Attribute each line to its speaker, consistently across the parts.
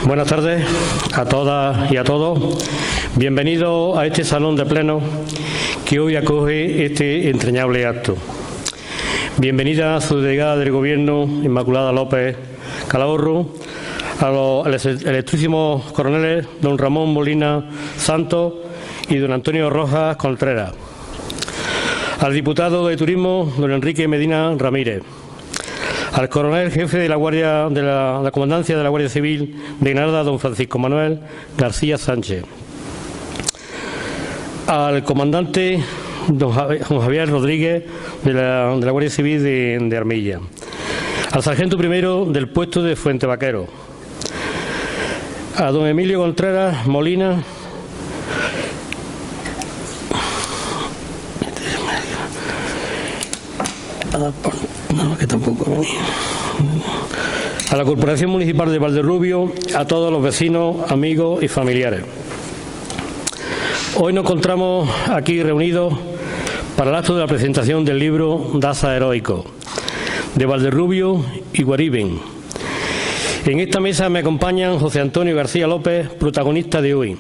Speaker 1: Buenas tardes a todas y a todos. Bienvenidos a este salón de pleno que hoy acoge este entrañable acto. Bienvenida a su delegada del Gobierno, Inmaculada López Calahorro, a los ilustrísimos coroneles don Ramón Molina Santos y don Antonio Rojas Contreras, al diputado de Turismo don Enrique Medina Ramírez, al coronel jefe de la Comandancia de la Guardia Civil de Granada, don Francisco Manuel García Sánchez, al comandante don Javier Rodríguez de la Guardia Civil de Armilla, al sargento primero del puesto de Fuente Vaquero, a don Emilio Contreras Molina, a la Corporación Municipal de Valderrubio, a todos los vecinos, amigos y familiares. Hoy nos encontramos aquí reunidos para el acto de la presentación del libro Daza Heroico, de Valderrubio y Guariben. En esta mesa me acompañan José Antonio García López, protagonista de hoy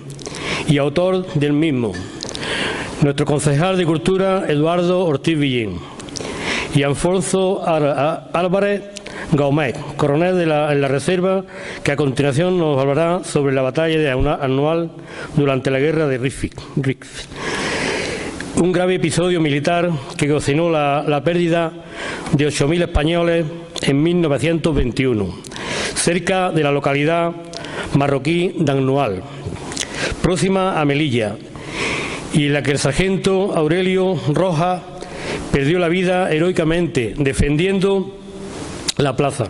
Speaker 1: y autor del mismo, nuestro concejal de Cultura, Eduardo Ortiz Villén, y Alfonso Álvarez Gómez, coronel en la reserva, que a continuación nos hablará sobre la batalla de Anual durante la guerra de Rif, un grave episodio militar que ocasionó la pérdida de 8.000 españoles en 1921, cerca de la localidad marroquí de Anual, próxima a Melilla, y en la que el sargento Aurelio Rojas perdió la vida heroicamente defendiendo la plaza.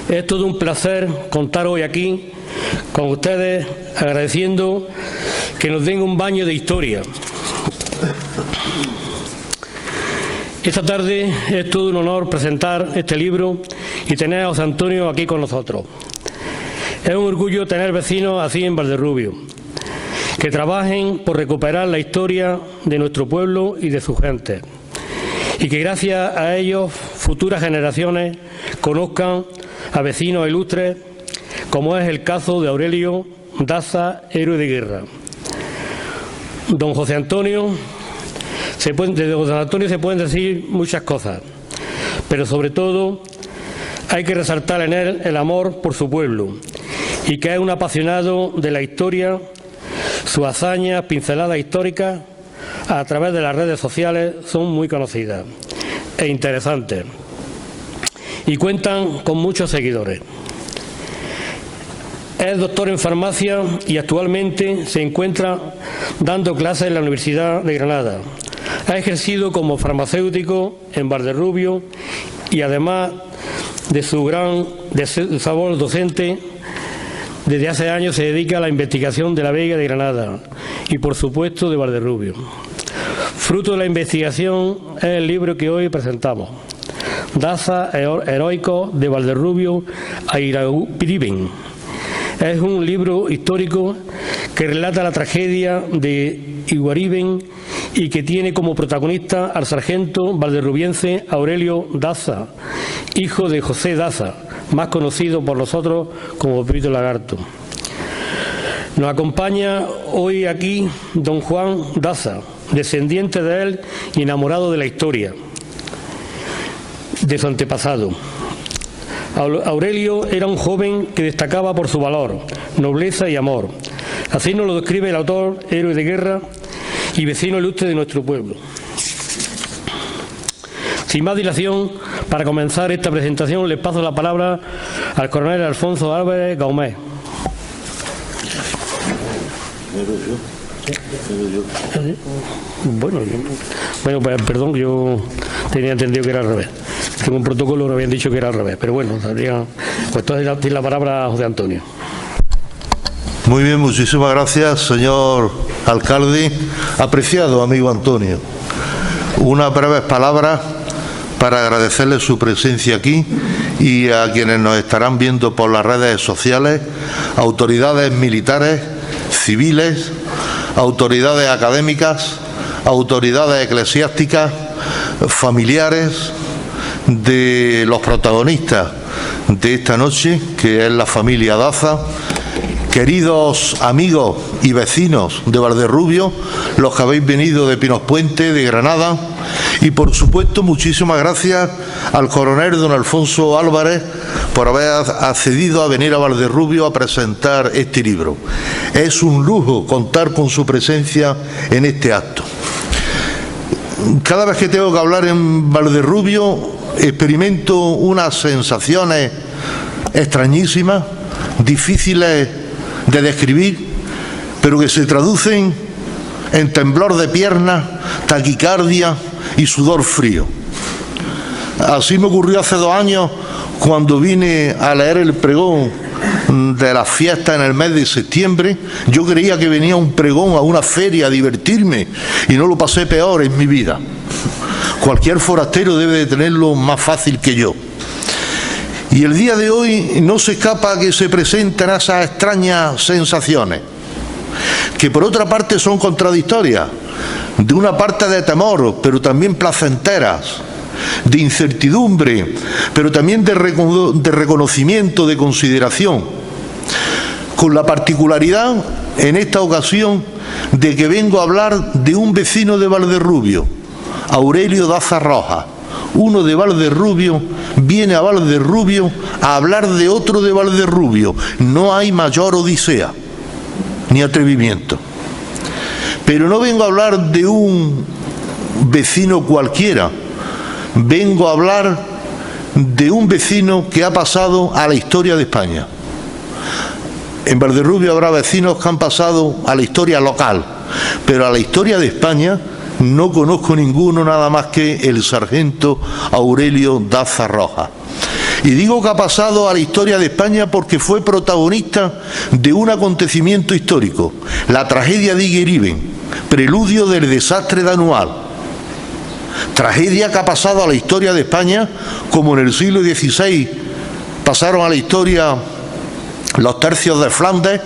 Speaker 1: Es todo un placer contar hoy aquí con ustedes, agradeciendo que nos den un baño de historia. Esta tarde es todo un honor presentar este libro y tener a José Antonio aquí con nosotros. Es un orgullo tener vecinos así en Valderrubio, que trabajen por recuperar la historia de nuestro pueblo y de su gente, y que gracias a ellos futuras generaciones conozcan a vecinos ilustres, como es el caso de Aurelio Daza, héroe de guerra. Don José Antonio, de don José Antonio se pueden decir muchas cosas, pero sobre todo hay que resaltar en él el amor por su pueblo, y que es un apasionado de la historia. Sus hazañas, pinceladas históricas a través de las redes sociales son muy conocidas e interesantes y cuentan con muchos seguidores. Es doctor en farmacia y actualmente se encuentra dando clases en la Universidad de Granada. Ha ejercido como farmacéutico en Valderrubio y además de su labor docente, desde hace años se dedica a la investigación de la Vega de Granada y, por supuesto, de Valderrubio. Fruto de la investigación es el libro que hoy presentamos, Daza Heroico de Valderrubio a Guariben. Es un libro histórico que relata la tragedia de Guariben y que tiene como protagonista al sargento valderrubiense Aurelio Daza, hijo de José Daza, más conocido por nosotros como Pepito Lagarto. Nos acompaña hoy aquí don Juan Daza, descendiente de él y enamorado de la historia de su antepasado. Aurelio era un joven que destacaba por su valor, nobleza y amor. Así nos lo describe el autor, héroe de guerra y vecino ilustre de nuestro pueblo. Sin más dilación, para comenzar esta presentación, les paso la palabra al coronel Alfonso Álvarez Gómez. Bueno, pues, perdón, yo tenía entendido que era al revés. Tengo un protocolo, me habían dicho que era al revés, pero bueno, pues entonces tiene la palabra a José Antonio.
Speaker 2: Muy bien, muchísimas gracias, señor alcalde. Apreciado amigo Antonio, unas breves palabras para agradecerle su presencia aquí y a quienes nos estarán viendo por las redes sociales, autoridades militares, civiles, autoridades académicas, autoridades eclesiásticas, familiares de los protagonistas de esta noche, que es la familia Daza, queridos amigos y vecinos de Valderrubio, los que habéis venido de Pinospuente, de Granada, y por supuesto muchísimas gracias al coronel don Alfonso Álvarez por haber accedido a venir a Valderrubio a presentar este libro. Es un lujo contar con su presencia en este acto. Cada vez que tengo que hablar en Valderrubio experimento unas sensaciones extrañísimas, difíciles de describir, pero que se traducen en temblor de piernas, taquicardia y sudor frío. Así me ocurrió hace 2 años cuando vine a leer el pregón de las fiestas en el mes de septiembre. Yo creía que venía un pregón a una feria a divertirme y no lo pasé peor en mi vida. Cualquier forastero debe de tenerlo más fácil que yo. Y el día de hoy no se escapa que se presenten esas extrañas sensaciones, que por otra parte son contradictorias, de una parte de temor, pero también placenteras, de incertidumbre, pero también de reconocimiento, de consideración, con la particularidad en esta ocasión de que vengo a hablar de un vecino de Valderrubio, Aurelio Daza Rojas. Uno de Valderrubio viene a Valderrubio a hablar de otro de Valderrubio. No hay mayor odisea ni atrevimiento. Pero no vengo a hablar de un vecino cualquiera. Vengo a hablar de un vecino que ha pasado a la historia de España. En Valderrubio habrá vecinos que han pasado a la historia local, pero a la historia de España no conozco ninguno nada más que el sargento Aurelio Daza Rojas. Y digo que ha pasado a la historia de España porque fue protagonista de un acontecimiento histórico, la tragedia de Igueriben, preludio del desastre de Anual. Tragedia que ha pasado a la historia de España como en el siglo XVI pasaron a la historia los tercios de Flandes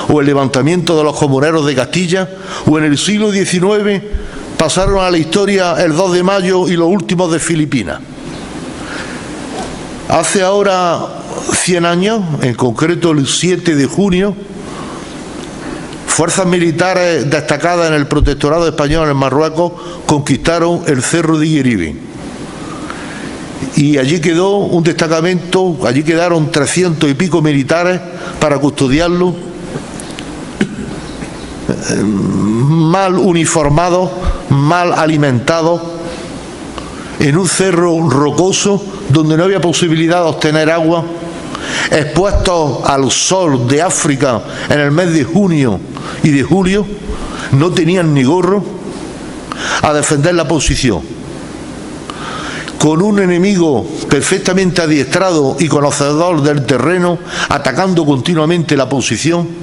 Speaker 2: o el levantamiento de los comuneros de Castilla, o en el siglo XIX pasaron a la historia el 2 de mayo y los últimos de Filipinas. Hace ahora 100 años, en concreto el 7 de junio, fuerzas militares destacadas en el protectorado español en Marruecos conquistaron el cerro de Igueriben. Y allí quedó un destacamento, allí quedaron 300 y pico militares para custodiarlo, mal uniformados, mal alimentados, en un cerro rocoso donde no había posibilidad de obtener agua, expuestos al sol de África en el mes de junio y de julio, no tenían ni gorro, a defender la posición, con un enemigo perfectamente adiestrado y conocedor del terreno, atacando continuamente la posición.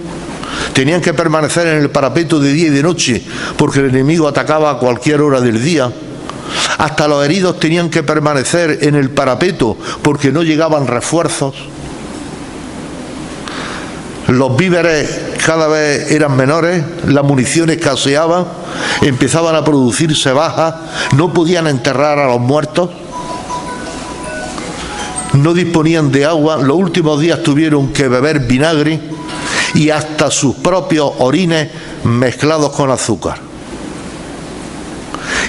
Speaker 2: Tenían que permanecer en el parapeto de día y de noche porque el enemigo atacaba a cualquier hora del día. Hasta los heridos tenían que permanecer en el parapeto porque no llegaban refuerzos. Los víveres cada vez eran menores, la munición escaseaba, empezaban a producirse bajas, no podían enterrar a los muertos, no disponían de agua, los últimos días tuvieron que beber vinagre y hasta sus propios orines mezclados con azúcar.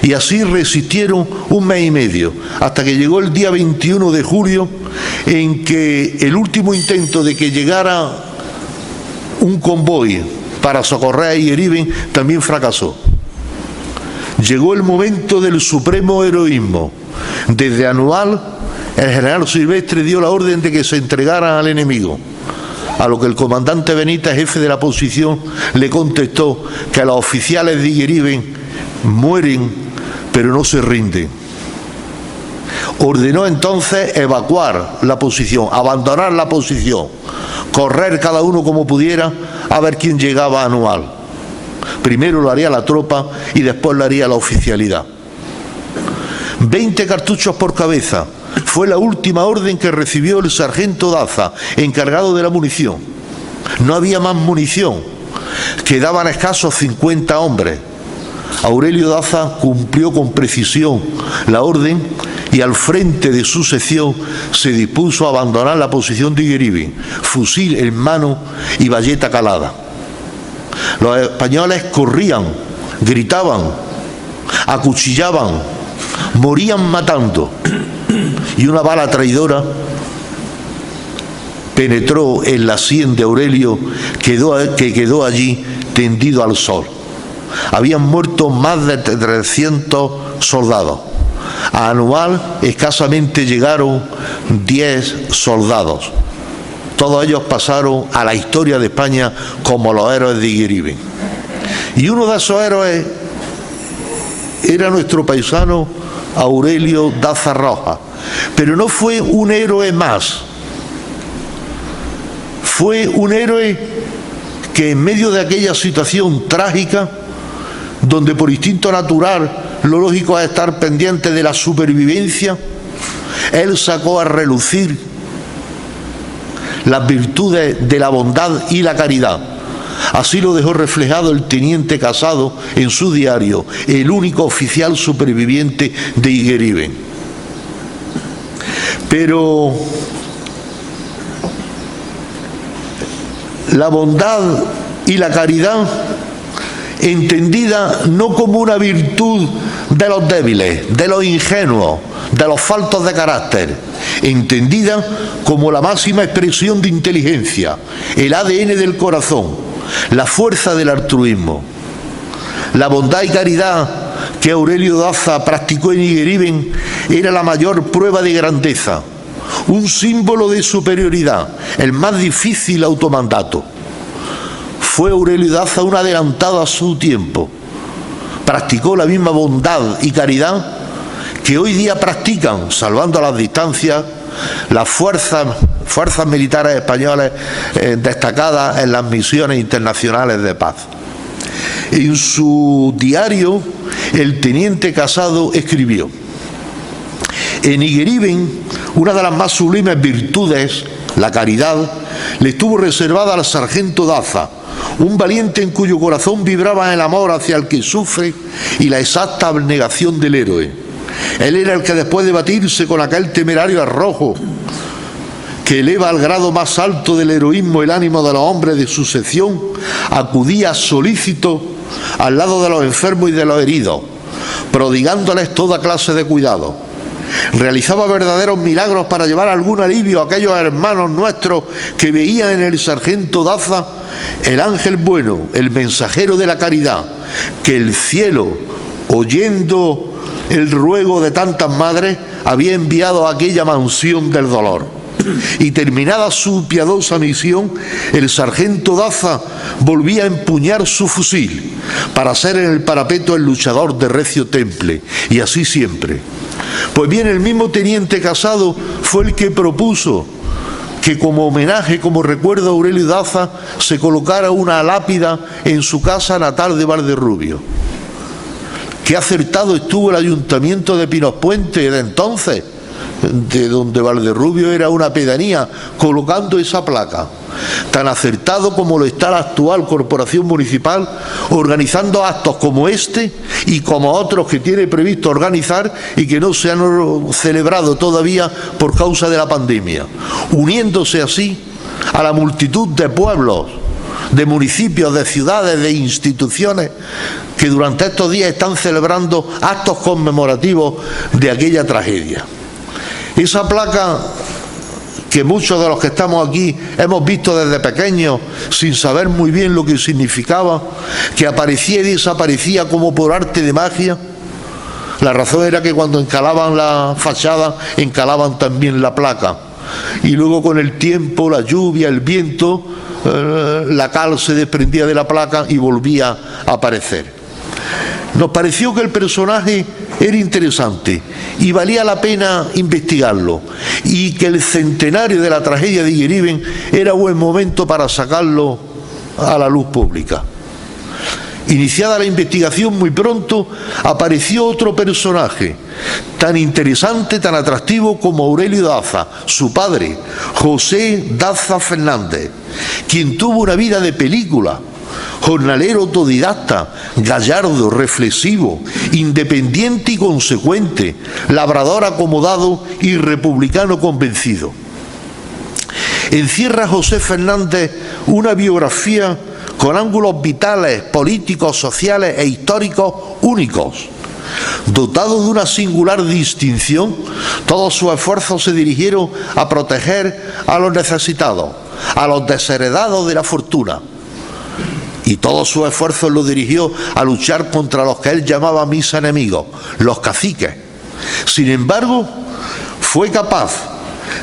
Speaker 2: Y así resistieron 1 mes y medio, hasta que llegó el día 21 de julio, en que el último intento de que llegara un convoy para socorrer a Igueriben también fracasó. Llegó el momento del supremo heroísmo. Desde Anual, el general Silvestre dio la orden de que se entregaran al enemigo, a lo que el comandante Benítez, jefe de la posición, le contestó que los oficiales de Igueriben mueren, pero no se rinden. Ordenó entonces evacuar la posición, abandonar la posición, correr cada uno como pudiera a ver quién llegaba a Anual. Primero lo haría la tropa y después lo haría la oficialidad. 20 cartuchos por cabeza fue la última orden que recibió el sargento Daza, encargado de la munición. No había más munición, quedaban escasos 50 hombres. Aurelio Daza cumplió con precisión la orden y al frente de su sección se dispuso a abandonar la posición de Igueríben, fusil en mano y bayeta calada. Los españoles corrían, gritaban, acuchillaban, morían matando, y una bala traidora penetró en la sien de Aurelio, que quedó allí tendido al sol. Habían muerto más de 300 soldados. A Anual escasamente llegaron 10 soldados. Todos ellos pasaron a la historia de España como los héroes de Igueríben. Y uno de esos héroes era nuestro paisano Aurelio Daza Rojas. Pero no fue un héroe más. Fue un héroe que en medio de aquella situación trágica, donde por instinto natural lo lógico es estar pendiente de la supervivencia, él sacó a relucir las virtudes de la bondad y la caridad. Así lo dejó reflejado el teniente Casado en su diario, el único oficial superviviente de Igueríben. Pero la bondad y la caridad, entendida no como una virtud de los débiles, de los ingenuos, de los faltos de carácter, entendida como la máxima expresión de inteligencia, el ADN del corazón, la fuerza del altruismo. La bondad y caridad que Aurelio Daza practicó en Igueríben era la mayor prueba de grandeza, un símbolo de superioridad, el más difícil automandato. Fue Aurelio Daza un adelantado a su tiempo. Practicó la misma bondad y caridad que hoy día practican, salvando a las distancias, las fuerzas militares españolas destacadas en las misiones internacionales de paz. En su diario, el teniente Casado escribió: en Igueríben, una de las más sublimes virtudes, la caridad, le estuvo reservada al sargento Daza, un valiente en cuyo corazón vibraba el amor hacia el que sufre y la exacta abnegación del héroe. Él era el que, después de batirse con aquel temerario arrojo que eleva al grado más alto del heroísmo el ánimo de los hombres de su sección, acudía solícito al lado de los enfermos y de los heridos, prodigándoles toda clase de cuidado. Realizaba verdaderos milagros para llevar algún alivio a aquellos hermanos nuestros que veían en el sargento Daza el ángel bueno, el mensajero de la caridad, que el cielo, oyendo el ruego de tantas madres, había enviado a aquella mansión del dolor. Y terminada su piadosa misión, el sargento Daza volvía a empuñar su fusil para ser en el parapeto el luchador de recio temple, y así siempre. Pues bien, el mismo teniente Casado fue el que propuso que como homenaje, como recuerdo a Aurelio Daza, se colocara una lápida en su casa natal de Valderrubio. Qué acertado estuvo el ayuntamiento de Pinospuente de entonces, de donde Valderrubio era una pedanía, colocando esa placa. Tan acertado como lo está la actual corporación municipal, organizando actos como este y como otros que tiene previsto organizar y que no se han celebrado todavía por causa de la pandemia, uniéndose así a la multitud de pueblos, de municipios, de ciudades, de instituciones que durante estos días están celebrando actos conmemorativos de aquella tragedia. Esa placa que muchos de los que estamos aquí hemos visto desde pequeños sin saber muy bien lo que significaba, que aparecía y desaparecía como por arte de magia. La razón era que cuando encalaban la fachada, encalaban también la placa. Y luego con el tiempo, la lluvia, el viento, la cal se desprendía de la placa y volvía a aparecer. Nos pareció que el personaje era interesante y valía la pena investigarlo, y que el centenario de la tragedia de Igueríben era buen momento para sacarlo a la luz pública. Iniciada la investigación, muy pronto apareció otro personaje tan interesante, tan atractivo como Aurelio Daza, su padre, José Daza Fernández, quien tuvo una vida de película, Jornalero autodidacta, gallardo, reflexivo, independiente y consecuente, labrador acomodado y republicano convencido. Encierra José Fernández una biografía con ángulos vitales, políticos, sociales e históricos únicos. Dotado de una singular distinción, todos sus esfuerzos se dirigieron a proteger a los necesitados, a los desheredados de la fortuna. Y todos sus esfuerzos los dirigió a luchar contra los que él llamaba mis enemigos, los caciques. Sin embargo, fue capaz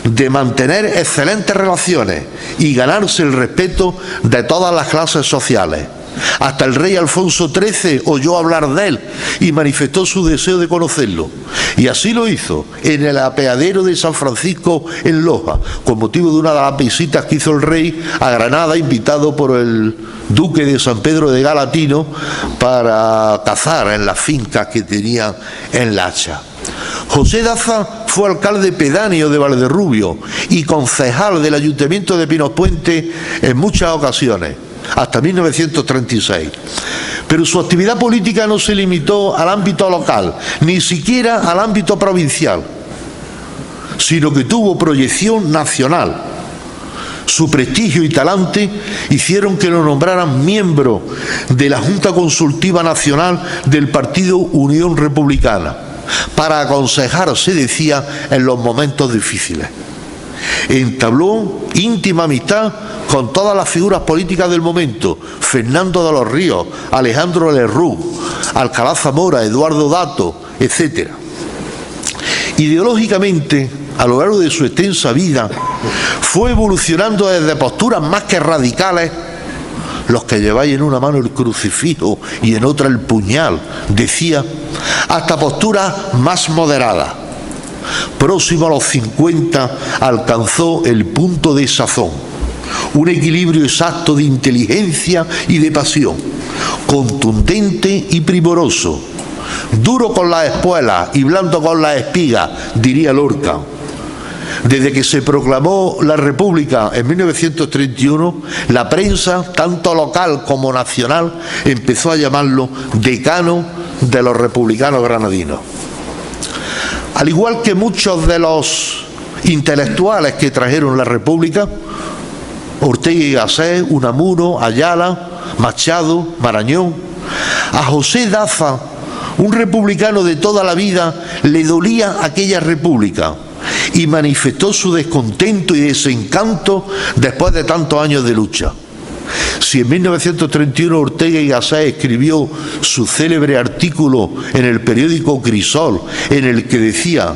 Speaker 2: de mantener excelentes relaciones y ganarse el respeto de todas las clases sociales. Hasta el rey Alfonso XIII oyó hablar de él y manifestó su deseo de conocerlo. Y así lo hizo en el apeadero de San Francisco en Loja, con motivo de una de las visitas que hizo el rey a Granada, invitado por el duque de San Pedro de Galatino para cazar en las fincas que tenía en La Hacha. José Daza fue alcalde pedáneo de Valderrubio y concejal del Ayuntamiento de Pinospuente en muchas ocasiones, hasta 1936. Pero su actividad política no se limitó al ámbito local, ni siquiera al ámbito provincial, sino que tuvo proyección nacional. Su prestigio y talante hicieron que lo nombraran miembro de la Junta Consultiva Nacional del Partido Unión Republicana, para aconsejar, se decía, en los momentos difíciles. Entabló íntima amistad con todas las figuras políticas del momento: Fernando de los Ríos, Alejandro Lerroux, Alcalá Zamora, Eduardo Dato, etc. Ideológicamente, a lo largo de su extensa vida, fue evolucionando desde posturas más que radicales, los que lleváis en una mano el crucifijo y en otra el puñal, decía, hasta posturas más moderadas. Próximo a los 50 alcanzó el punto de sazón, un equilibrio exacto de inteligencia y de pasión, contundente y primoroso, duro con las espuelas y blando con las espigas, diría Lorca. Desde que se proclamó la República en 1931, la prensa, tanto local como nacional, empezó a llamarlo decano de los republicanos granadinos. Al igual que muchos de los intelectuales que trajeron la República, Ortega y Gasset, Unamuno, Ayala, Machado, Marañón, a José Daza, un republicano de toda la vida, le dolía aquella República y manifestó su descontento y desencanto después de tantos años de lucha. Si en 1931 Ortega y Gasset escribió su célebre artículo en el periódico Crisol, en el que decía: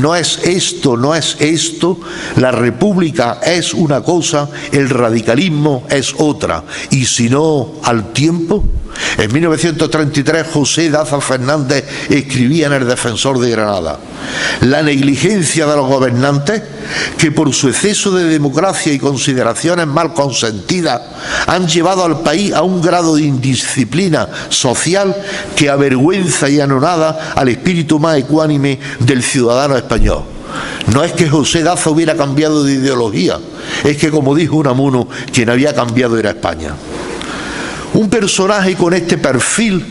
Speaker 2: no es esto, no es esto, la república es una cosa, el radicalismo es otra, y si no, al tiempo. En 1933 José Daza Fernández escribía en El Defensor de Granada: la negligencia de los gobernantes, que por su exceso de democracia y consideraciones mal consentidas han llevado al país a un grado de indisciplina social que avergüenza y anonada al espíritu más ecuánime del ciudadano español. No es que José Daza hubiera cambiado de ideología, es que, como dijo Unamuno, quien había cambiado era España. Un personaje con este perfil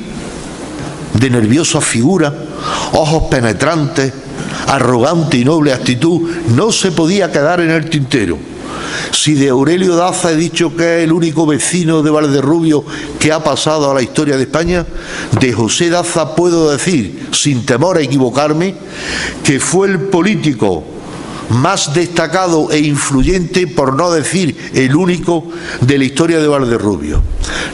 Speaker 2: de nerviosa figura, ojos penetrantes, arrogante y noble actitud, no se podía quedar en el tintero. Si de Aurelio Daza he dicho que es el único vecino de Valderrubio que ha pasado a la historia de España, de José Daza puedo decir, sin temor a equivocarme, que fue el político más destacado e influyente, por no decir el único, de la historia de Valderrubio.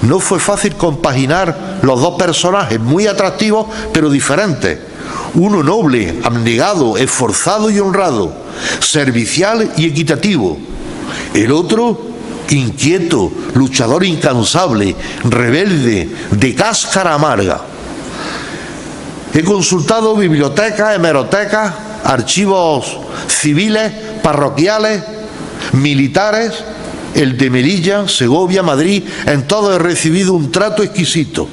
Speaker 2: No fue fácil compaginar los dos personajes, muy atractivos pero diferentes. Uno noble, abnegado, esforzado y honrado, servicial y equitativo. El otro inquieto, luchador incansable, rebelde, de cáscara amarga. He consultado bibliotecas, hemerotecas, archivos civiles, parroquiales, militares, el de Melilla, Segovia, Madrid. En todo he recibido un trato exquisito.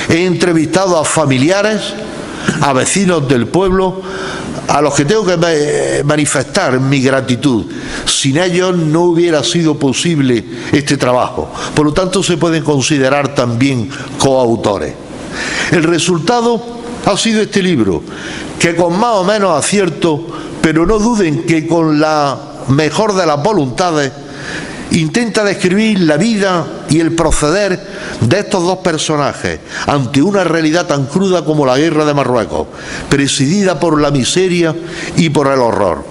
Speaker 2: He entrevistado a familiares, a vecinos del pueblo, a los que tengo que manifestar mi gratitud. Sin ellos no hubiera sido posible este trabajo. Por lo tanto, se pueden considerar también coautores. El resultado ha sido este libro, que con más o menos acierto, pero no duden que con la mejor de las voluntades, intenta describir la vida y el proceder de estos dos personajes ante una realidad tan cruda como la guerra de Marruecos, presidida por la miseria y por el horror.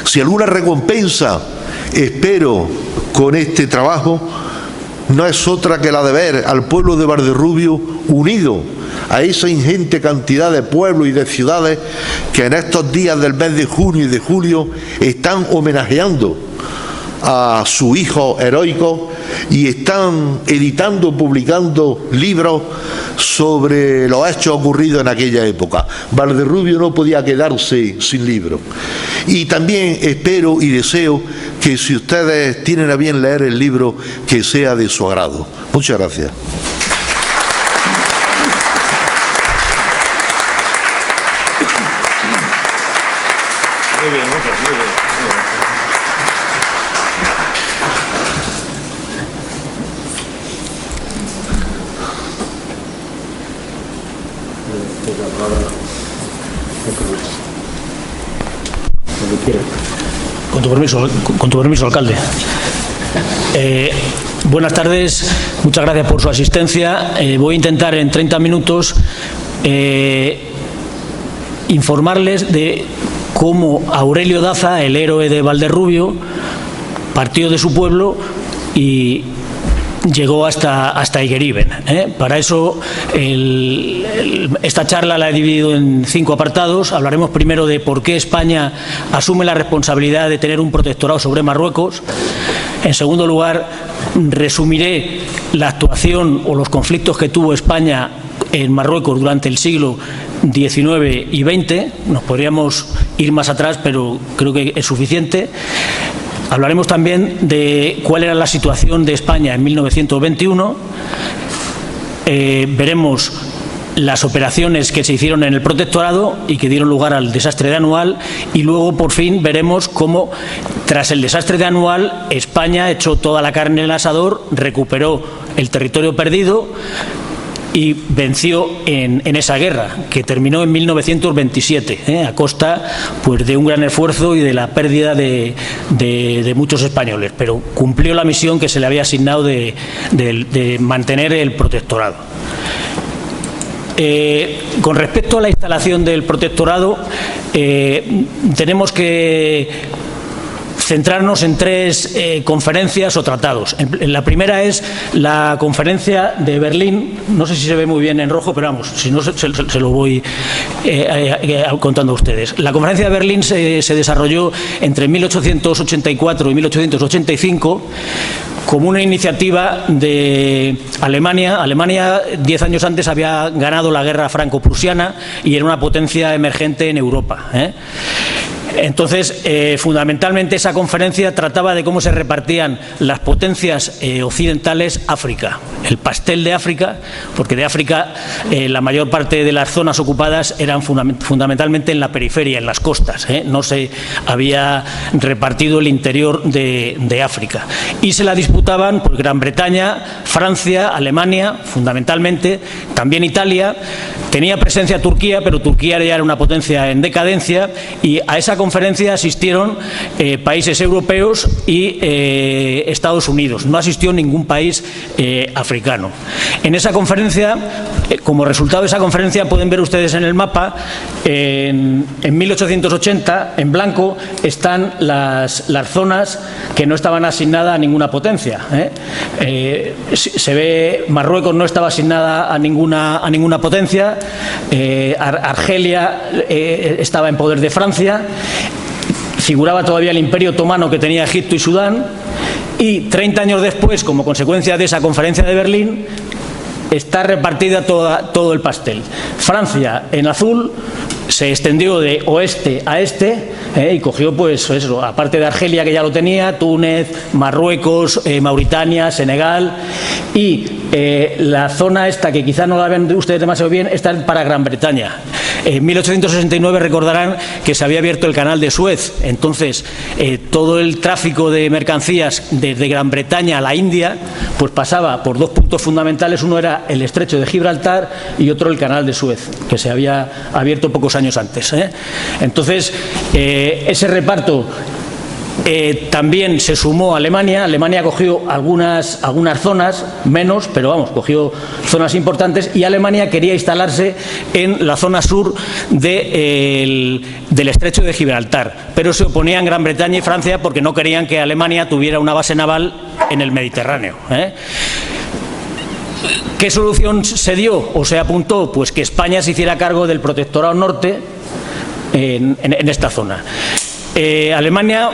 Speaker 2: Si alguna recompensa espero con este trabajo, no es otra que la de ver al pueblo de Valderrubio unido a esa ingente cantidad de pueblos y de ciudades que en estos días del mes de junio y de julio están homenajeando a su hijo heroico y están editando, publicando libros sobre los hechos ocurridos en aquella época. Valderrubio no podía quedarse sin libros. Y también espero y deseo que, si ustedes tienen a bien leer el libro, que sea de su agrado. Muchas gracias.
Speaker 3: Muy bien, muy bien.
Speaker 4: Con tu permiso, alcalde. Buenas tardes, muchas gracias por su asistencia. Voy a intentar en 30 minutos informarles de cómo Aurelio Daza, el héroe de Valderrubio, partió de su pueblo y llegó hasta Higueriben. Para eso esta charla la he dividido en 5 apartados. Hablaremos primero de por qué España asume la responsabilidad de tener un protectorado sobre Marruecos. En segundo lugar, resumiré la actuación o los conflictos que tuvo España en Marruecos durante el siglo XIX y XX. Nos podríamos ir más atrás, pero creo que es suficiente. Hablaremos también de cuál era la situación de España en 1921. Veremos las operaciones que se hicieron en el protectorado y que dieron lugar al desastre de Anual, y luego por fin veremos cómo, tras el desastre de Anual, España echó toda la carne en el asador, recuperó el territorio perdido y venció en esa guerra, que terminó en 1927, a costa pues, de un gran esfuerzo y de la pérdida de muchos españoles, pero cumplió la misión que se le había asignado de mantener el protectorado. Con respecto a la instalación del protectorado, tenemos que centrarnos en 3 conferencias o tratados. La primera es la conferencia de Berlín. No sé si se ve muy bien en rojo, pero vamos, si no se lo voy contando a ustedes. La conferencia de Berlín se desarrolló entre 1884 y 1885 como una iniciativa de Alemania. Alemania 10 años antes había ganado la guerra franco-prusiana y era una potencia emergente en Europa. Entonces, fundamentalmente esa conferencia trataba de cómo se repartían las potencias occidentales África, el pastel de África, porque de África la mayor parte de las zonas ocupadas eran fundamentalmente en la periferia, en las costas, no se había repartido el interior de África. Y se la disputaban pues, Gran Bretaña, Francia, Alemania, fundamentalmente, también Italia. Tenía presencia Turquía, pero Turquía ya era una potencia en decadencia, y a esa conferencia asistieron países europeos y Estados Unidos. No asistió ningún país africano. En esa conferencia, como resultado de esa conferencia, pueden ver ustedes en el mapa, en 1880, en blanco, están las zonas que no estaban asignadas a ninguna potencia. Se ve, Marruecos no estaba asignada a ninguna potencia, Argelia estaba en poder de Francia, figuraba todavía el Imperio Otomano que tenía Egipto y Sudán, y 30 años después, como consecuencia de esa conferencia de Berlín, está repartida todo el pastel. Francia, en azul, se extendió de oeste a este y cogió, pues eso, aparte de Argelia, que ya lo tenía, Túnez, Marruecos, Mauritania, Senegal, y La zona esta, que quizá no la ven ustedes demasiado bien, está para Gran Bretaña. En 1869 recordarán que se había abierto el canal de Suez. Entonces, todo el tráfico de mercancías desde Gran Bretaña a la India pues pasaba por dos puntos fundamentales. Uno era el estrecho de Gibraltar y otro el canal de Suez, que se había abierto pocos años antes. Entonces, ese reparto también se sumó a Alemania. Alemania cogió algunas zonas, menos, pero vamos, cogió zonas importantes, y Alemania quería instalarse en la zona sur del estrecho de Gibraltar, pero se oponían Gran Bretaña y Francia porque no querían que Alemania tuviera una base naval en el Mediterráneo. ¿Qué solución se dio o se apuntó? Pues que España se hiciera cargo del protectorado norte en esta zona. Alemania,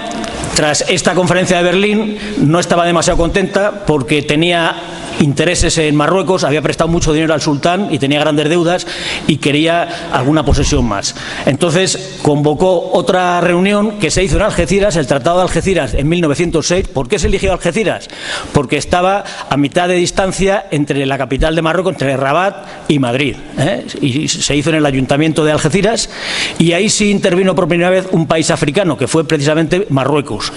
Speaker 4: tras esta conferencia de Berlín, no estaba demasiado contenta porque tenía intereses en Marruecos, había prestado mucho dinero al sultán y tenía grandes deudas y quería alguna posesión más. Entonces convocó otra reunión que se hizo en Algeciras, el Tratado de Algeciras, en 1906. ¿Por qué se eligió Algeciras? Porque estaba a mitad de distancia entre la capital de Marruecos, entre Rabat y Madrid, y se hizo en el ayuntamiento de Algeciras, y ahí sí intervino por primera vez un país africano, que fue precisamente Marruecos.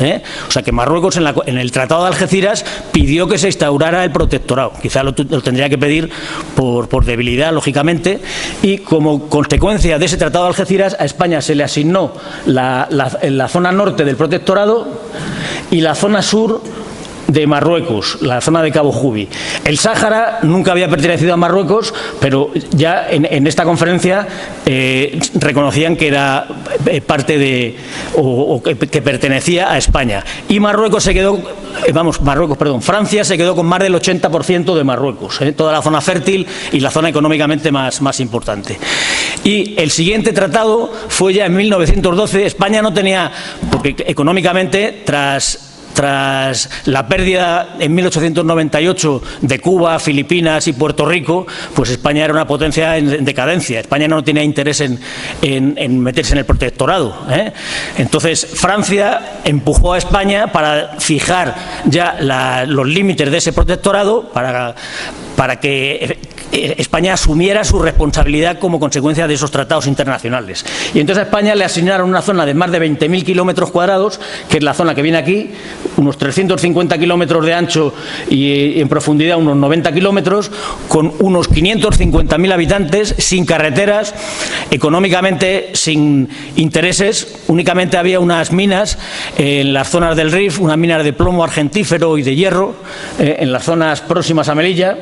Speaker 4: O sea que Marruecos en el Tratado de Algeciras pidió que se instaurara el protectorado. Quizá lo tendría que pedir por debilidad, lógicamente, y como consecuencia de ese Tratado de Algeciras a España se le asignó la zona norte del protectorado y la zona sur de Marruecos, la zona de Cabo Jubi. El Sáhara nunca había pertenecido a Marruecos, pero ya en esta conferencia reconocían que era parte de, o que pertenecía a España. Y Marruecos se quedó, Francia se quedó con más del 80% de Marruecos, toda la zona fértil y la zona económicamente más importante. Y el siguiente tratado fue ya en 1912. España no tenía, porque económicamente, tras la pérdida en 1898 de Cuba, Filipinas y Puerto Rico, pues España era una potencia en decadencia. España no tenía interés en meterse en el protectorado. Entonces Francia empujó a España para fijar ya los límites de ese protectorado, para que España asumiera su responsabilidad como consecuencia de esos tratados internacionales. Y entonces a España le asignaron una zona de más de 20.000 kilómetros cuadrados, que es la zona que viene aquí, unos 350 kilómetros de ancho y en profundidad unos 90 kilómetros, con unos 550.000 habitantes, sin carreteras, económicamente sin intereses. Únicamente había unas minas en las zonas del Rif, unas minas de plomo argentífero y de hierro, en las zonas próximas a Melilla,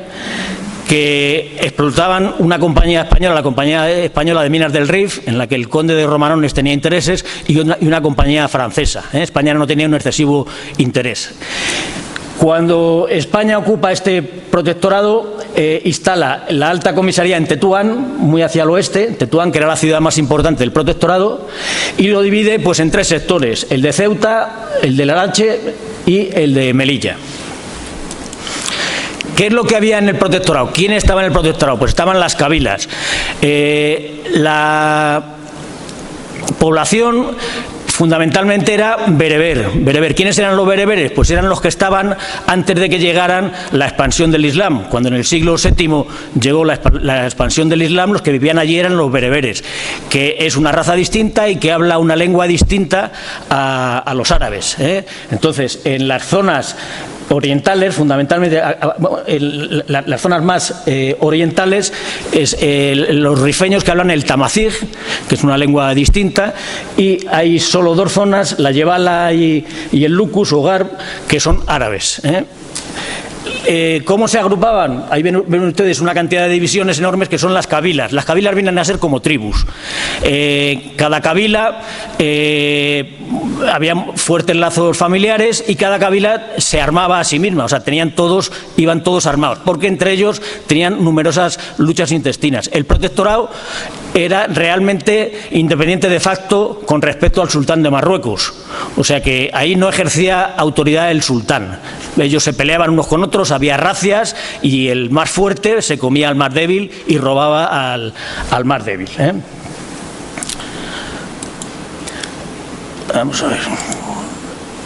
Speaker 4: que explotaban una compañía española, la Compañía Española de Minas del Rif, en la que el conde de Romanones tenía intereses, y una compañía francesa. España no tenía un excesivo interés. Cuando España ocupa este protectorado, instala la alta comisaría en Tetuán, muy hacia el oeste, Tetuán, que era la ciudad más importante del protectorado, y lo divide pues en tres sectores: el de Ceuta, el de Larache y el de Melilla. ¿Qué es lo que había en el protectorado? ¿Quién estaba en el protectorado? Pues estaban las cabilas. La población fundamentalmente era bereber. ¿Quiénes eran los bereberes? Pues eran los que estaban antes de que llegaran la expansión del Islam. Cuando en el siglo VII llegó la expansión del Islam, los que vivían allí eran los bereberes, que es una raza distinta y que habla una lengua distinta a los árabes. Entonces, en las zonas orientales, fundamentalmente las zonas más orientales, los rifeños que hablan el tamazig, que es una lengua distinta, y hay solo dos zonas, la Yebala y el Lucus o Garb, que son árabes. ¿Cómo se agrupaban? Ahí ven ustedes una cantidad de divisiones enormes que son las cabilas. Las cabilas vienen a ser como tribus. Cada cabila había fuertes lazos familiares y cada cabila se armaba a sí misma. O sea, iban todos armados, porque entre ellos tenían numerosas luchas intestinas. El protectorado era realmente independiente de facto con respecto al sultán de Marruecos. O sea que ahí no ejercía autoridad el sultán. Ellos se peleaban unos con otros, había racias, y el más fuerte se comía al más débil y robaba al más débil. Vamos a ver.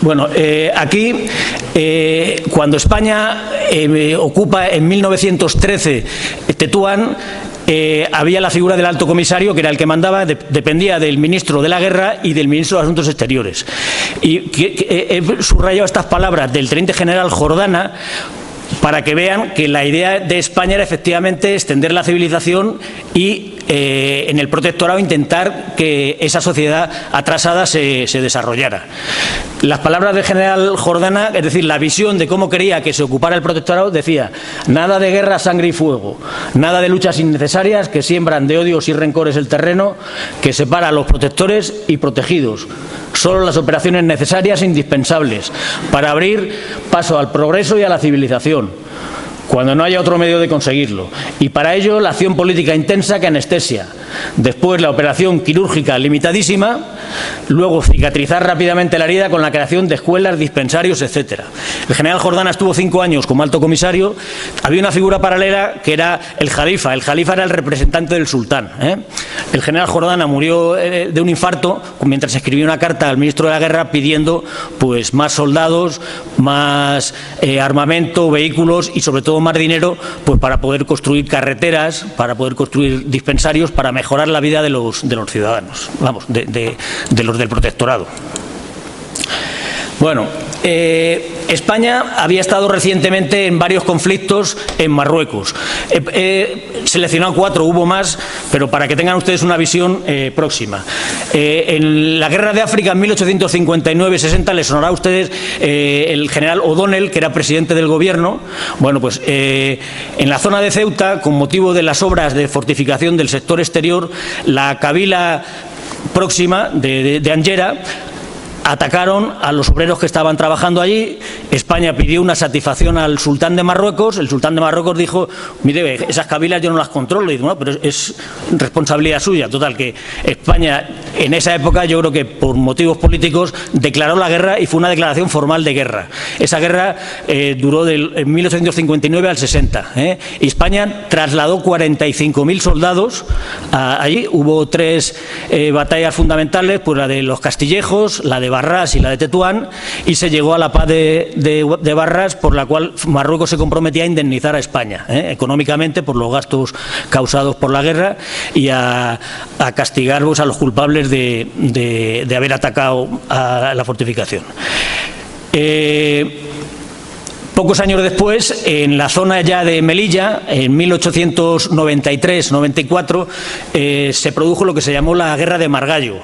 Speaker 4: Bueno, aquí, cuando España ocupa en 1913 Tetuán, había la figura del alto comisario, que era el que mandaba, dependía del ministro de la Guerra y del ministro de Asuntos Exteriores. Y he subrayado estas palabras del teniente general Jordana para que vean que la idea de España era efectivamente extender la civilización y en el protectorado intentar que esa sociedad atrasada se desarrollara. Las palabras del general Jordana, es decir, la visión de cómo quería que se ocupara el protectorado, decía: nada de guerra, sangre y fuego, nada de luchas innecesarias que siembran de odios y rencores el terreno que separa a los protectores y protegidos. Solo las operaciones necesarias e indispensables para abrir paso al progreso y a la civilización, cuando no haya otro medio de conseguirlo. Y para ello la acción política intensa que anestesia. Después la operación quirúrgica limitadísima. Luego cicatrizar rápidamente la herida con la creación de escuelas, dispensarios, etc. El general Jordana estuvo 5 años como alto comisario. Había una figura paralela que era el jalifa. El jalifa era el representante del sultán. El general Jordana murió de un infarto mientras escribía una carta al ministro de la Guerra pidiendo pues más soldados, más armamento, vehículos y sobre todo más dinero pues para poder construir carreteras, para poder construir dispensarios, para mejorar la vida de los ciudadanos, vamos, de los del protectorado. Bueno, España había estado recientemente en varios conflictos en Marruecos. He seleccionado 4, hubo más, pero para que tengan ustedes una visión próxima. En la guerra de África en 1859-60 les sonará a ustedes el general O'Donnell, que era presidente del gobierno. Bueno, pues en la zona de Ceuta, con motivo de las obras de fortificación del sector exterior, la kabila próxima de Angera atacaron a los obreros que estaban trabajando allí. España pidió una satisfacción al sultán de Marruecos. El sultán de Marruecos dijo: mire, esas kabilas yo no las controlo. Y dijo: no, pero es responsabilidad suya. Total, que España en esa época, yo creo que por motivos políticos, declaró la guerra y fue una declaración formal de guerra. Esa guerra duró en 1859 al 60. Y España trasladó 45.000 soldados allí. Hubo 3 batallas fundamentales, pues la de los Castillejos, la de Barras y la de Tetuán, y se llegó a la paz de Barras, por la cual Marruecos se comprometía a indemnizar a España económicamente por los gastos causados por la guerra y a castigar a los culpables de haber atacado a la fortificación. Pocos años después, en la zona ya de Melilla, en 1893-94, se produjo lo que se llamó la Guerra de Margallo,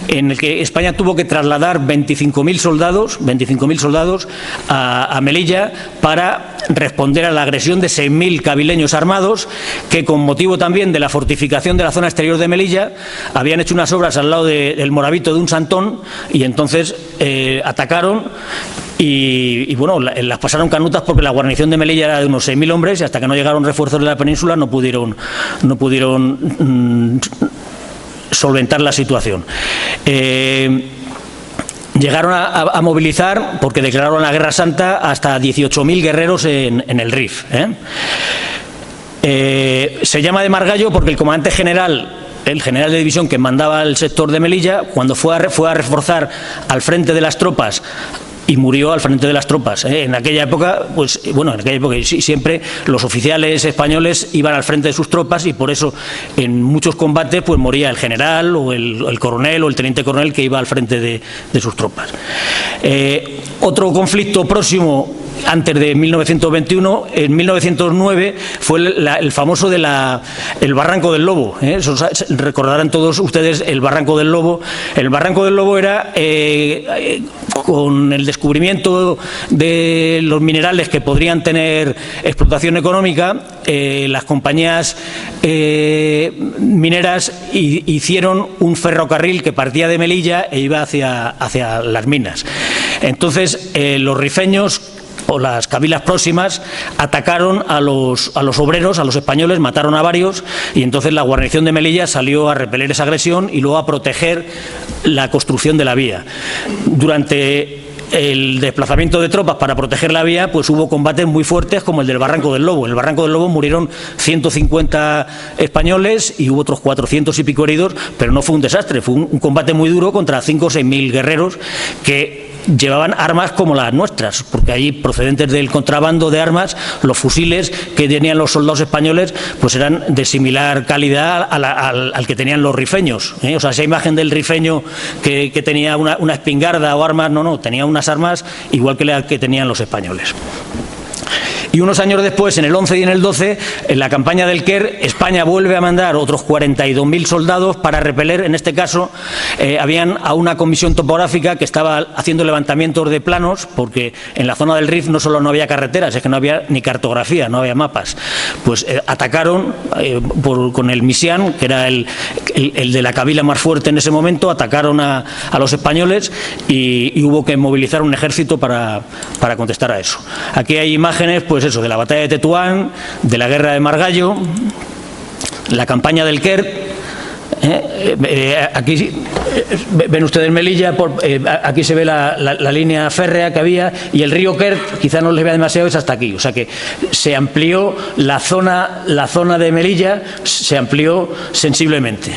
Speaker 4: en el que España tuvo que trasladar 25.000 soldados a Melilla para responder a la agresión de 6.000 cabileños armados que, con motivo también de la fortificación de la zona exterior de Melilla, habían hecho unas obras al lado del Moravito de un Santón y entonces atacaron. Y bueno, las pasaron canutas porque la guarnición de Melilla era de unos 6.000 hombres y hasta que no llegaron refuerzos de la península no pudieron solventar la situación. Llegaron a movilizar, porque declararon la Guerra Santa, hasta 18.000 guerreros en el Rif. Se llama de Margallo porque el comandante general, el general de división que mandaba el sector de Melilla, cuando fue a reforzar al frente de las tropas, y murió al frente de las tropas. En aquella época, pues bueno, en aquella época siempre los oficiales españoles iban al frente de sus tropas y por eso en muchos combates pues moría el general o el coronel o el teniente coronel que iba al frente de sus tropas. Otro conflicto próximo antes de 1921, en 1909, fue el famoso el Barranco del Lobo. Recordarán todos ustedes el Barranco del Lobo. El Barranco del Lobo era, con el descubrimiento de los minerales que podrían tener explotación económica, las compañías mineras hicieron un ferrocarril que partía de Melilla e iba hacia las minas. Entonces, los rifeños o las kabilas próximas atacaron a los obreros, a los españoles, mataron a varios y entonces la guarnición de Melilla salió a repeler esa agresión y luego a proteger la construcción de la vía. Durante el desplazamiento de tropas para proteger la vía, pues hubo combates muy fuertes como el del Barranco del Lobo. En el Barranco del Lobo murieron 150 españoles y hubo otros 400 y pico heridos, pero no fue un desastre, fue un combate muy duro contra 5 o 6.000 guerreros que llevaban armas como las nuestras, porque allí, procedentes del contrabando de armas, los fusiles que tenían los soldados españoles pues eran de similar calidad al que tenían los rifeños, ¿eh? O sea, esa imagen del rifeño que tenía una espingarda o armas, no, tenía unas armas igual que las que tenían los españoles. Y unos años después, en el 11 y en el 12, en la campaña del Quer, España vuelve a mandar otros 42.000 soldados para repeler, en este caso, habían a una comisión topográfica que estaba haciendo levantamientos de planos, porque en la zona del Rif no solo no había carreteras, es que no había ni cartografía, no había mapas. Pues atacaron con el Misián, que era el de la cabila más fuerte en ese momento, atacaron a los españoles y hubo que movilizar un ejército para contestar a eso. Aquí hay imágenes, pues eso, de la batalla de Tetuán, de la guerra de Margallo, la campaña del Quer. Aquí ven ustedes Melilla, aquí se ve la línea férrea que había, y el río Quer, quizá no les vea demasiado, es hasta aquí. O sea que se amplió la zona de Melilla, se amplió sensiblemente.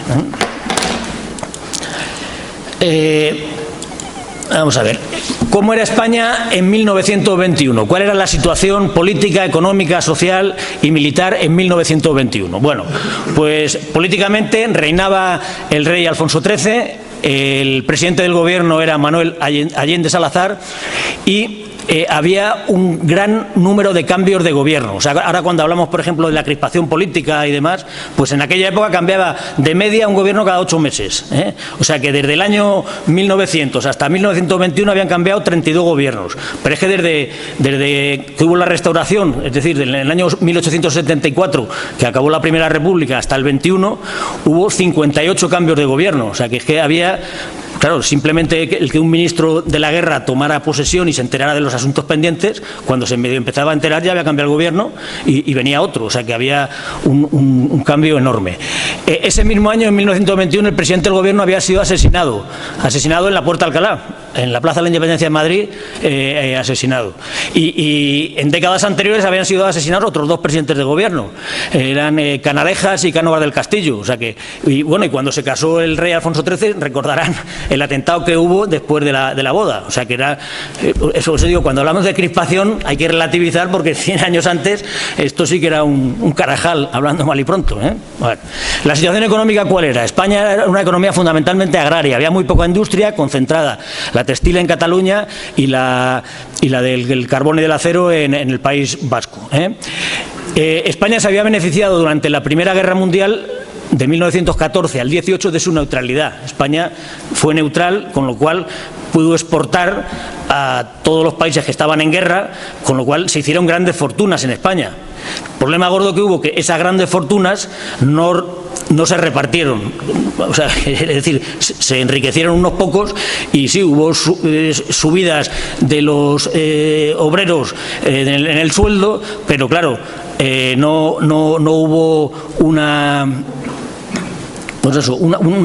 Speaker 4: Vamos a ver, ¿cómo era España en 1921? ¿Cuál era la situación política, económica, social y militar en 1921? Bueno, pues políticamente reinaba el rey Alfonso XIII, el presidente del gobierno era Manuel Allende Salazar y había un gran número de cambios de gobierno. O sea, ahora cuando hablamos, por ejemplo, de la crispación política y demás, pues en aquella época cambiaba de media un gobierno cada 8 meses. O sea que desde el año 1900 hasta 1921 habían cambiado 32 gobiernos. Pero es que desde que hubo la restauración, es decir, en el año 1874, que acabó la Primera República, hasta el 21, hubo 58 cambios de gobierno. O sea que es que había... Claro, simplemente el que un ministro de la guerra tomara posesión y se enterara de los asuntos pendientes, cuando se empezaba a enterar ya había cambiado el gobierno y venía otro, o sea que había un cambio enorme. Ese mismo año, en 1921, el presidente del gobierno había sido asesinado en la Puerta de Alcalá, en la Plaza de la Independencia de Madrid, asesinado. Y en décadas anteriores habían sido asesinados otros 2 presidentes de gobierno, eran Canalejas y Cánovas del Castillo, o sea que, y cuando se casó el rey Alfonso XIII, recordarán el atentado que hubo después de la boda. O sea que era, eso os digo, cuando hablamos de crispación hay que relativizar, porque 100 años antes esto sí que era un carajal, hablando mal y pronto. Bueno, la situación económica, ¿cuál era? España era una economía fundamentalmente agraria, había muy poca industria concentrada, la textil en Cataluña y la del carbón y del acero en el País Vasco. España se había beneficiado durante la Primera Guerra Mundial de 1914 al 18 de su neutralidad. España fue neutral, con lo cual pudo exportar a todos los países que estaban en guerra, con lo cual se hicieron grandes fortunas en España. El problema gordo que hubo, que esas grandes fortunas no se repartieron, o sea, es decir, se enriquecieron unos pocos y sí, hubo subidas de los obreros en el sueldo, pero claro, no hubo una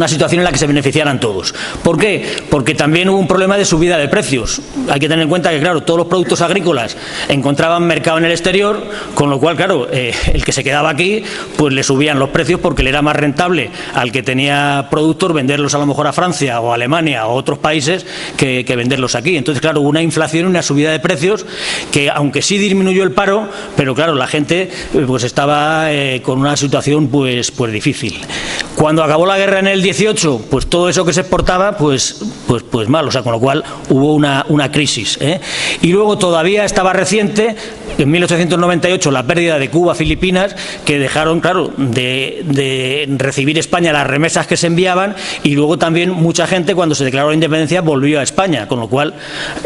Speaker 4: situación en la que se beneficiaran todos. ¿Por qué? Porque también hubo un problema de subida de precios. Hay que tener en cuenta que, claro, todos los productos agrícolas encontraban mercado en el exterior, con lo cual, claro, el que se quedaba aquí, pues le subían los precios porque le era más rentable al que tenía productos venderlos a lo mejor a Francia o a Alemania o a otros países que venderlos aquí. Entonces, claro, hubo una inflación y una subida de precios que, aunque sí disminuyó el paro, pero claro, la gente pues estaba con una situación pues difícil. Cuando acabó la guerra en el 18, pues todo eso que se exportaba, pues mal, o sea, con lo cual hubo una crisis. Y luego todavía estaba reciente, en 1898, la pérdida de Cuba, Filipinas, que dejaron, claro, de recibir España las remesas que se enviaban, y luego también mucha gente, cuando se declaró la independencia, volvió a España, con lo cual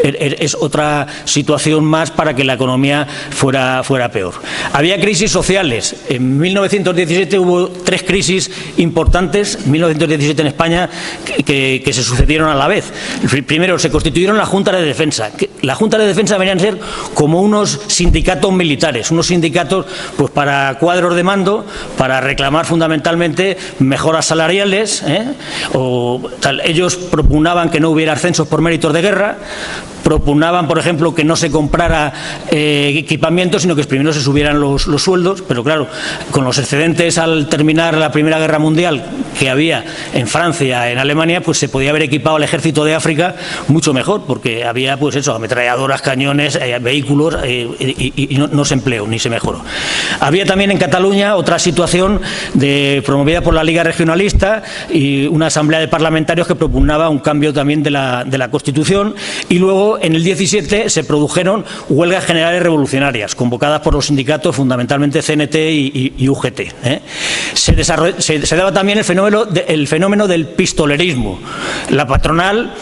Speaker 4: es otra situación más para que la economía fuera peor. Había crisis sociales. En 1917 hubo 3 crisis importantes, 1917 en España, que se sucedieron a la vez. Primero, se constituyeron las juntas de defensa. Las juntas de defensa venían a ser como unos sindicatos militares, unos sindicatos pues para cuadros de mando, para reclamar fundamentalmente mejoras salariales, ellos propugnaban que no hubiera ascensos por méritos de guerra, propugnaban, por ejemplo, que no se comprara equipamiento, sino que primero se subieran los sueldos, pero claro, con los excedentes al terminar la Primera Guerra Mundial que había en Francia, en Alemania, pues se podía haber equipado al ejército de África mucho mejor, porque había, pues eso, ametralladoras, cañones, vehículos, y no se empleó ni se mejoró. Había también en Cataluña otra situación promovida por la Liga Regionalista y una asamblea de parlamentarios que propugnaba un cambio también de la Constitución, y luego en el 17 se produjeron huelgas generales revolucionarias convocadas por los sindicatos, fundamentalmente CNT y UGT. Se daba también el fenómeno del pistolerismo. La patronal,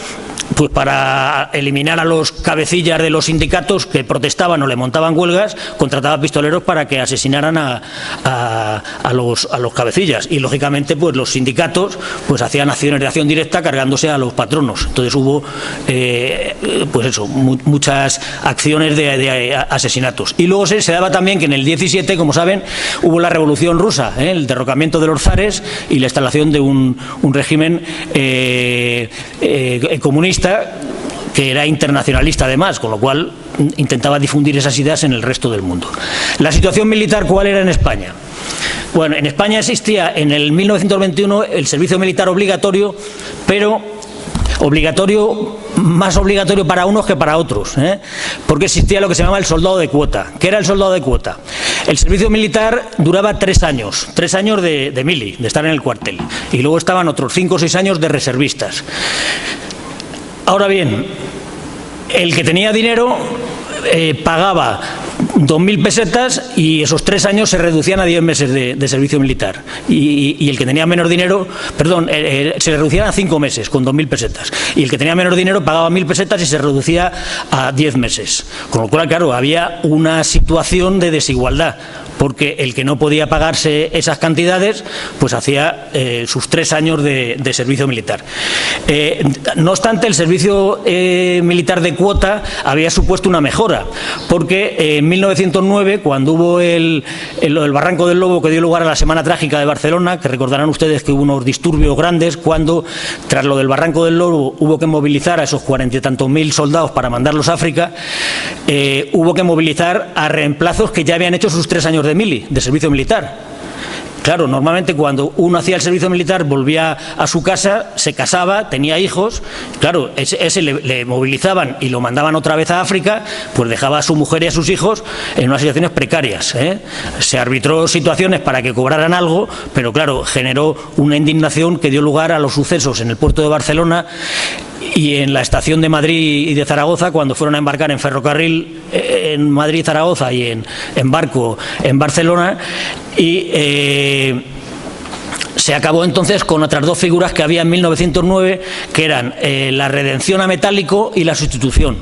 Speaker 4: pues para eliminar a los cabecillas de los sindicatos que protestaban o le montaban huelgas, contrataba pistoleros para que asesinaran a los cabecillas, y lógicamente pues los sindicatos pues hacían acciones de acción directa cargándose a los patronos. Entonces hubo pues eso, muchas acciones de asesinatos. Y luego se daba también que en el 17, como saben, hubo la Revolución Rusa, el derrocamiento de los zares y la instalación de un régimen comunista, que era internacionalista además, con lo cual intentaba difundir esas ideas en el resto del mundo. La situación militar, ¿cuál era en España? Bueno, en España existía en el 1921 el servicio militar obligatorio, pero más obligatorio para unos que para otros, porque existía lo que se llamaba el soldado de cuota. ¿Qué era el soldado de cuota? El servicio militar duraba 3 años, 3 años de mili, de estar en el cuartel, y luego estaban otros 5 o 6 años de reservistas. Ahora bien, el que tenía dinero pagaba 2.000 pesetas y esos 3 años se reducían a 10 meses de servicio militar. Y el que tenía menos dinero, se reducían a 5 meses con 2.000 pesetas. Y el que tenía menos dinero pagaba 1.000 pesetas y se reducía a 10 meses. Con lo cual, claro, había una situación de desigualdad, porque el que no podía pagarse esas cantidades, pues hacía sus 3 años de servicio militar. No obstante, el servicio militar de cuota había supuesto una mejora, porque en 1909, cuando hubo el Barranco del Lobo, que dio lugar a la Semana Trágica de Barcelona, que recordarán ustedes que hubo unos disturbios grandes cuando, tras lo del Barranco del Lobo, hubo que movilizar a esos 40 y tantos mil soldados para mandarlos a África, hubo que movilizar a reemplazos que ya habían hecho sus 3 años de servicio militar. Claro, normalmente cuando uno hacía el servicio militar volvía a su casa, se casaba, tenía hijos, claro, ese le movilizaban y lo mandaban otra vez a África, pues dejaba a su mujer y a sus hijos en unas situaciones precarias. Se arbitró situaciones para que cobraran algo, pero claro, generó una indignación que dio lugar a los sucesos en el puerto de Barcelona y en la estación de Madrid y de Zaragoza, cuando fueron a embarcar en ferrocarril en Madrid, Zaragoza, y en barco en Barcelona, y se acabó entonces con otras 2 figuras que había en 1909, que eran la redención a metálico y la sustitución.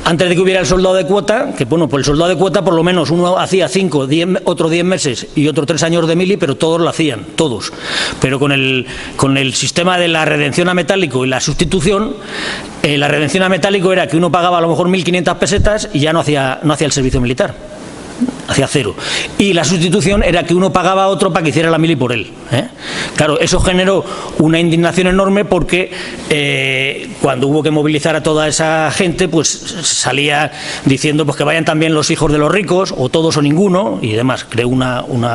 Speaker 4: Antes de que hubiera el soldado de cuota, que bueno, pues el soldado de cuota por lo menos uno hacía 5, 10, otro 10 meses y otro 3 años de mili, pero todos lo hacían, todos. Pero con el sistema de la redención a metálico y la sustitución, la redención a metálico era que uno pagaba a lo mejor 1.500 pesetas y ya no hacía el servicio militar. Hacía 0. Y la sustitución era que uno pagaba a otro para que hiciera la mili por él. Claro, eso generó una indignación enorme, porque cuando hubo que movilizar a toda esa gente, pues salía diciendo pues que vayan también los hijos de los ricos, o todos o ninguno, y demás. Creó una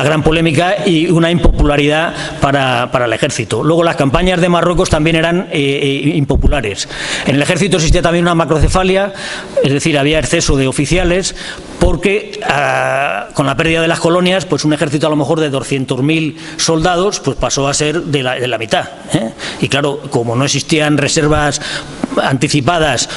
Speaker 4: gran polémica y una impopularidad para el ejército. Luego las campañas de Marruecos también eran impopulares. En el ejército existía también una macrocefalia, es decir, había exceso de oficiales, porque con la pérdida de las colonias, pues un ejército a lo mejor de 200.000 soldados pues pasó a ser de la mitad. Y claro, como no existían reservas anticipadas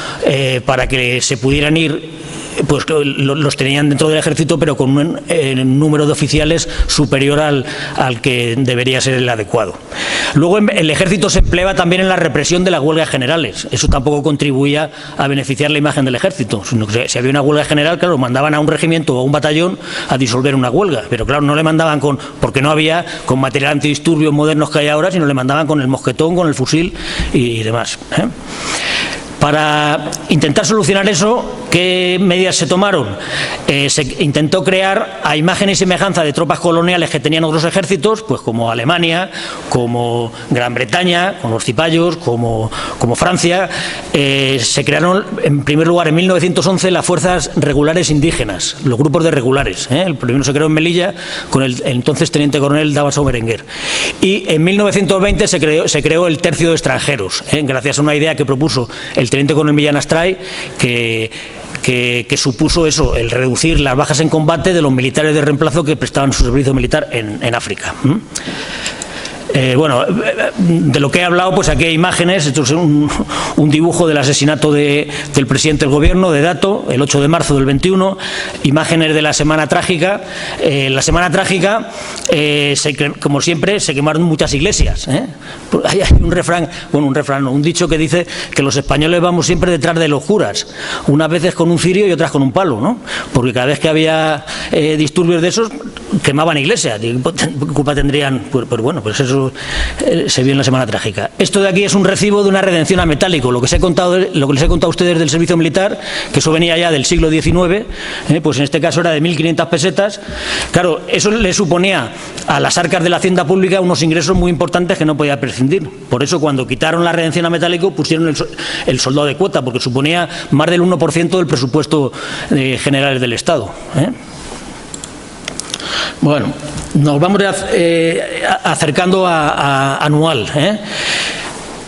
Speaker 4: para que se pudieran ir, pues los tenían dentro del ejército, pero con un número de oficiales superior al que debería ser el adecuado. Luego el ejército se empleaba también en la represión de las huelgas generales. Eso tampoco contribuía a beneficiar la imagen del ejército, sino que si había una huelga general, claro, mandaban a un regimiento o a un batallón a disolver una huelga, pero claro, no le mandaban porque no había con material antidisturbios modernos que hay ahora, sino le mandaban con el mosquetón, con el fusil y demás. Para intentar solucionar eso, ¿qué medidas se tomaron? Se intentó crear, a imagen y semejanza de tropas coloniales que tenían otros ejércitos, pues como Alemania, como Gran Bretaña, con los cipayos, como Francia, se crearon en primer lugar en 1911 las fuerzas regulares indígenas, los grupos de regulares. El primero se creó en Melilla con el entonces teniente coronel Damaso Berenguer. Y en 1920 se creó el tercio de extranjeros, gracias a una idea que propuso el teniente coronel Millán Astray, que supuso eso, el reducir las bajas en combate de los militares de reemplazo que prestaban su servicio militar en África. Bueno, de lo que he hablado, pues aquí hay imágenes. Esto es un dibujo del asesinato del presidente del gobierno, de Dato, el 8 de marzo del 21, imágenes de la Semana Trágica. La Semana Trágica, como siempre, se quemaron muchas iglesias. Hay un dicho que dice que los españoles vamos siempre detrás de los curas, unas veces con un cirio y otras con un palo, ¿no? Porque cada vez que había disturbios de esos, quemaban iglesias. ¿Qué culpa tendrían? Pues bueno, pues eso se vio en la Semana Trágica. Esto de aquí es un recibo de una redención a metálico, lo que les he contado a ustedes del servicio militar, que eso venía ya del siglo XIX, pues en este caso era de 1.500 pesetas. Claro, eso le suponía a las arcas de la hacienda pública unos ingresos muy importantes que no podía prescindir. Por eso, cuando quitaron la redención a metálico, pusieron el soldado de cuota, porque suponía más del 1% del presupuesto general del Estado. Bueno, nos vamos acercando a anual.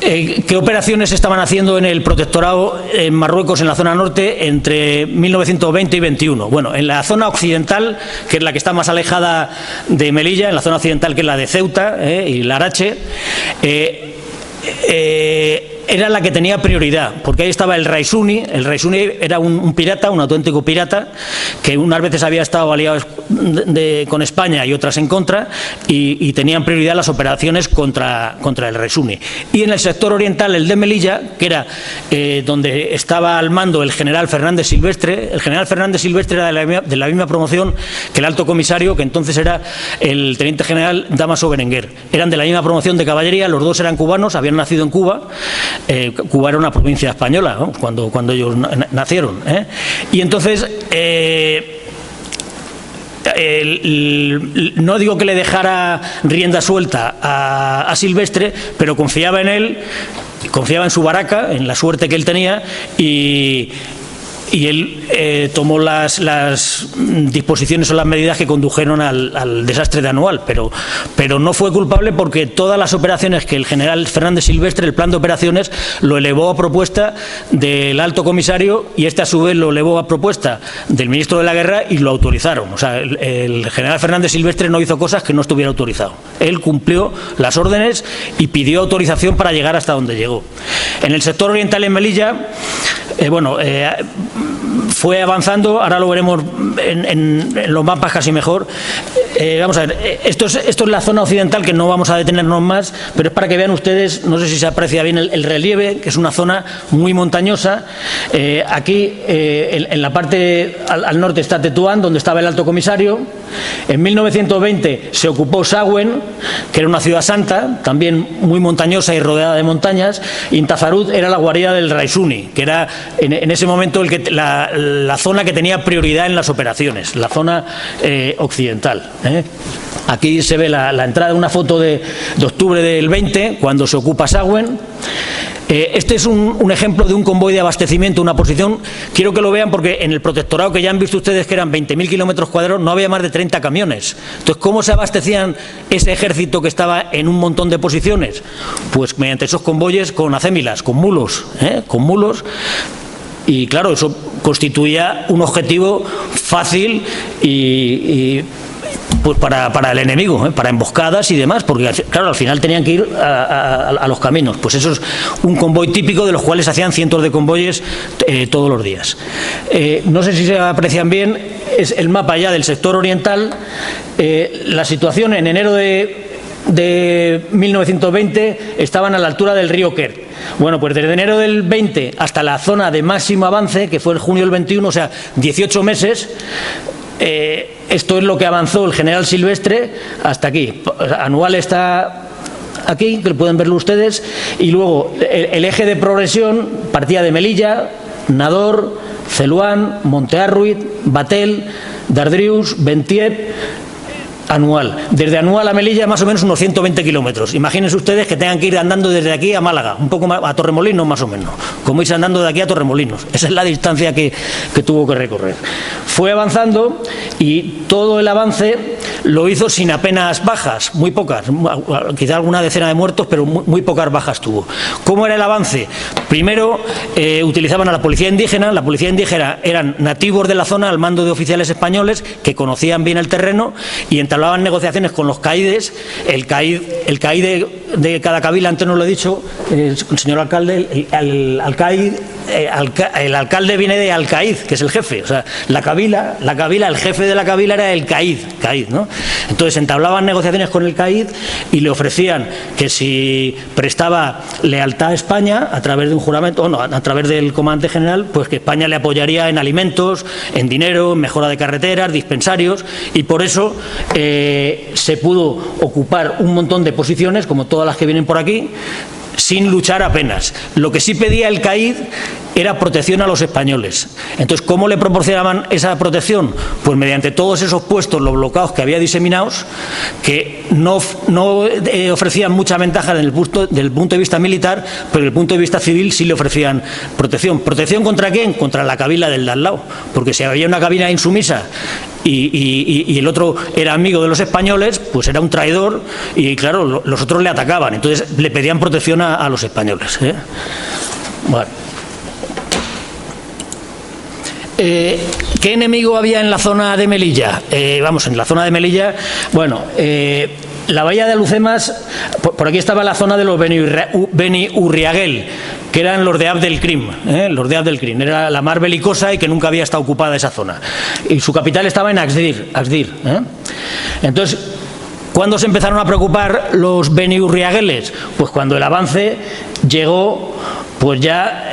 Speaker 4: ¿Qué operaciones estaban haciendo en el protectorado en Marruecos, en la zona norte, entre 1920 y 21? Bueno, en la zona occidental, que es la que está más alejada de Melilla, en la zona occidental, que es la de Ceuta y Larache, era la que tenía prioridad, porque ahí estaba el Raisuni. El Raisuni era un pirata, un auténtico pirata, que unas veces había estado aliado con España y otras en contra, y tenían prioridad las operaciones contra el Raisuni. Y en el sector oriental, el de Melilla, que era donde estaba al mando el general Fernández Silvestre. El general Fernández Silvestre era de la misma promoción que el alto comisario, que entonces era el teniente general Damaso Berenguer. Eran de la misma promoción de caballería, los dos eran cubanos, habían nacido en Cuba. Cuba era una provincia española, ¿no? cuando ellos nacieron. Y entonces, no digo que le dejara rienda suelta a Silvestre, pero confiaba en él, confiaba en su baraca, en la suerte que él tenía, y él tomó las disposiciones o las medidas que condujeron al desastre de Anual, pero no fue culpable, porque todas las operaciones que el general Fernández Silvestre, el plan de operaciones, lo elevó a propuesta del alto comisario, y este a su vez lo elevó a propuesta del ministro de la Guerra, y lo autorizaron. O sea, el general Fernández Silvestre no hizo cosas que no estuviera autorizado. Él cumplió las órdenes y pidió autorización para llegar hasta donde llegó. En el sector oriental, en Melilla, fue avanzando. Ahora lo veremos en los mapas casi mejor. Vamos a ver, esto es la zona occidental, que no vamos a detenernos más, pero es para que vean ustedes, no sé si se aprecia bien el relieve, que es una zona muy montañosa. Aquí, en la parte al norte, está Tetuán, donde estaba el alto comisario. En 1920 se ocupó Sahagún, que era una ciudad santa, también muy montañosa y rodeada de montañas. Y Intazarut era la guarida del Raisuni, que era en ese momento la zona que tenía prioridad en las operaciones, la zona occidental. Aquí se ve la entrada de una foto de octubre del 20, cuando se ocupa Sahagún. Este es un ejemplo de un convoy de abastecimiento, una posición. Quiero que lo vean, porque en el protectorado, que ya han visto ustedes que eran 20.000 kilómetros cuadrados, no había más de 30 camiones. Entonces, ¿cómo se abastecían ese ejército que estaba en un montón de posiciones? Pues mediante esos convoyes con acémilas, con mulos. Y claro, eso constituía un objetivo fácil pues para el enemigo, para emboscadas y demás, porque claro, al final tenían que ir a los caminos. Pues eso es un convoy típico, de los cuales hacían cientos de convoyes todos los días. No sé si se aprecian bien, es el mapa ya del sector oriental. La situación en enero de 1920 estaban a la altura del río Quer. Bueno, pues desde enero del 20 hasta la zona de máximo avance, que fue el junio del 21, o sea, 18 meses, esto es lo que avanzó el general Silvestre hasta aquí. Anual está aquí, que pueden verlo ustedes, y luego el eje de progresión partía de Melilla, Nador, Celuán, Monte Arruit, Batel, Dardrius, Bentiep, Anual. Desde Anual a Melilla más o menos unos 120 kilómetros. Imagínense ustedes que tengan que ir andando desde aquí a Málaga, un poco más, a Torremolinos más o menos, como irse andando de aquí a Torremolinos. Esa es la distancia que tuvo que recorrer. Fue avanzando y todo el avance lo hizo sin apenas bajas, muy pocas, quizá alguna decena de muertos, pero muy pocas bajas tuvo. ¿Cómo era el avance? Primero utilizaban a la policía indígena. La policía indígena eran nativos de la zona al mando de oficiales españoles que conocían bien el terreno y entablaban negociaciones con los caídes. El caíd de cada cabila, antes no lo he dicho, el señor alcalde, el alcalde viene de alcaíd, que es el jefe. O sea, la cabila, el jefe de la cabila era el caíd, ¿no? Entonces entablaban negociaciones con el caíd y le ofrecían que si prestaba lealtad a España a través de un juramento, a través del comandante general, pues que España le apoyaría en alimentos, en dinero, en mejora de carreteras, dispensarios, y por eso se pudo ocupar un montón de posiciones, como todas las que vienen por aquí, sin luchar apenas. Lo que sí pedía el caíd era protección a los españoles. Entonces, ¿cómo le proporcionaban esa protección? Pues mediante todos esos puestos, los bloqueados que había diseminados, que no ofrecían mucha ventaja del punto de vista militar, pero desde el punto de vista civil sí le ofrecían protección. ¿Protección contra quién? Contra la cabila del de al lado. Porque si había una cabila insumisa y el otro era amigo de los españoles, pues era un traidor y, claro, los otros le atacaban. Entonces, le pedían protección a los españoles. Bueno. ¿Qué enemigo había en la zona de Melilla? En la zona de Melilla, la bahía de Alucemas, por aquí estaba la zona de los Beni Urriaguel, que eran los de Abd el-Krim, los de Abd el-Krim. Era la mar belicosa y que nunca había estado ocupada esa zona. Y su capital estaba en Asdir. Entonces, ¿cuándo se empezaron a preocupar los Beni Urriagueles? Pues cuando el avance llegó pues ya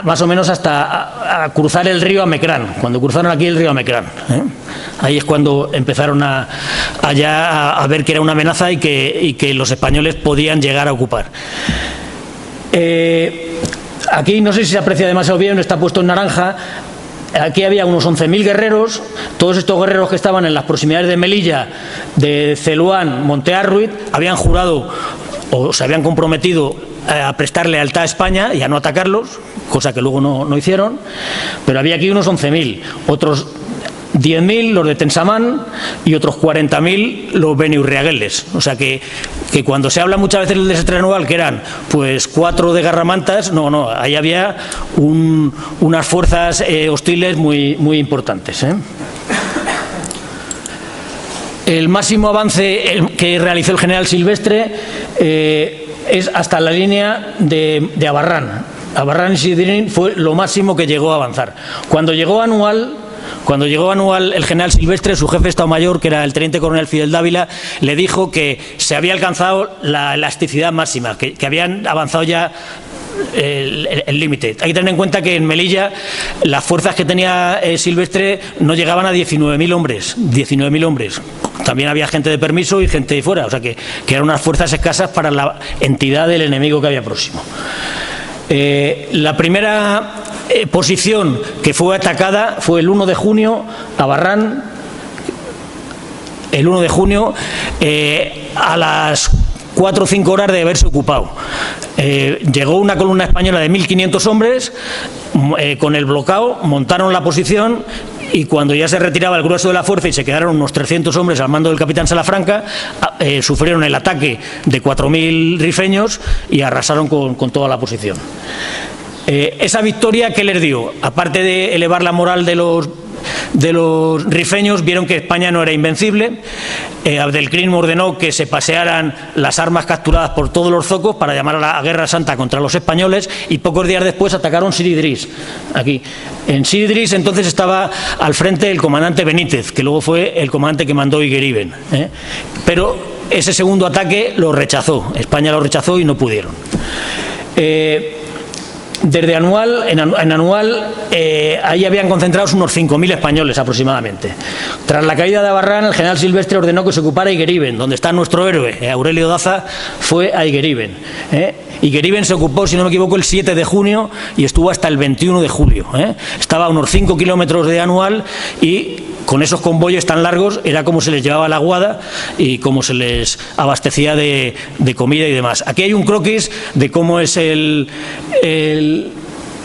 Speaker 4: más o menos hasta a cruzar el río Amecrán, cuando cruzaron aquí el río Amecrán. Ahí es cuando empezaron a ver que era una amenaza y que los españoles podían llegar a ocupar. Aquí no sé si se aprecia demasiado bien, está puesto en naranja. Aquí había unos 11.000 guerreros. Todos estos guerreros que estaban en las proximidades de Melilla, de Celuán, Monte Arruit, habían jurado o se habían comprometido a prestar lealtad a España y a no atacarlos, cosa que luego no hicieron, pero había aquí unos 11.000, otros 10.000 los de Tensamán y otros 40.000 los Beni Urriagueles. O sea que cuando se habla muchas veces del desastre anual, que eran pues 4 de garramantas, no, ahí había unas fuerzas hostiles muy importantes. El máximo avance que realizó el general Silvestre es hasta la línea de Abarrán. Abarrán y Sidrín fue lo máximo que llegó a avanzar. Cuando llegó Anual, el general Silvestre, su jefe de Estado Mayor, que era el teniente coronel Fidel Dávila, le dijo que se había alcanzado la elasticidad máxima, que habían avanzado ya el límite. Hay que tener en cuenta que en Melilla las fuerzas que tenía Silvestre no llegaban a 19.000 hombres. También había gente de permiso y gente de fuera, o sea que eran unas fuerzas escasas para la entidad del enemigo que había próximo. La primera posición que fue atacada fue el 1 de junio, Abarrán, el 1 de junio, a las 4 o 5 horas de haberse ocupado. Llegó una columna española de 1.500 hombres con el bloqueo, montaron la posición y cuando ya se retiraba el grueso de la fuerza y se quedaron unos 300 hombres al mando del capitán Salafranca, sufrieron el ataque de 4.000 rifeños y arrasaron con toda la posición. Esa victoria, ¿qué les dio? Aparte de elevar la moral de los rifeños, vieron que España no era invencible. Abd el-Krim ordenó que se pasearan las armas capturadas por todos los zocos para llamar a la guerra santa contra los españoles y pocos días después atacaron Sir Idris. Aquí. En Sir Idris entonces estaba al frente el comandante Benítez, que luego fue el comandante que mandó Igueriben. Pero ese segundo ataque lo rechazó. España lo rechazó y no pudieron. Desde Anual, en Anual, ahí habían concentrados unos 5.000 españoles aproximadamente. Tras la caída de Abarrán, el general Silvestre ordenó que se ocupara Igueriben, donde está nuestro héroe, Aurelio Daza, fue a Igueriben. Igueriben se ocupó, si no me equivoco, el 7 de junio y estuvo hasta el 21 de julio. Estaba a unos 5 kilómetros de Anual y con esos convoyes tan largos era como se les llevaba la aguada y cómo se les abastecía de comida y demás. Aquí hay un croquis de cómo es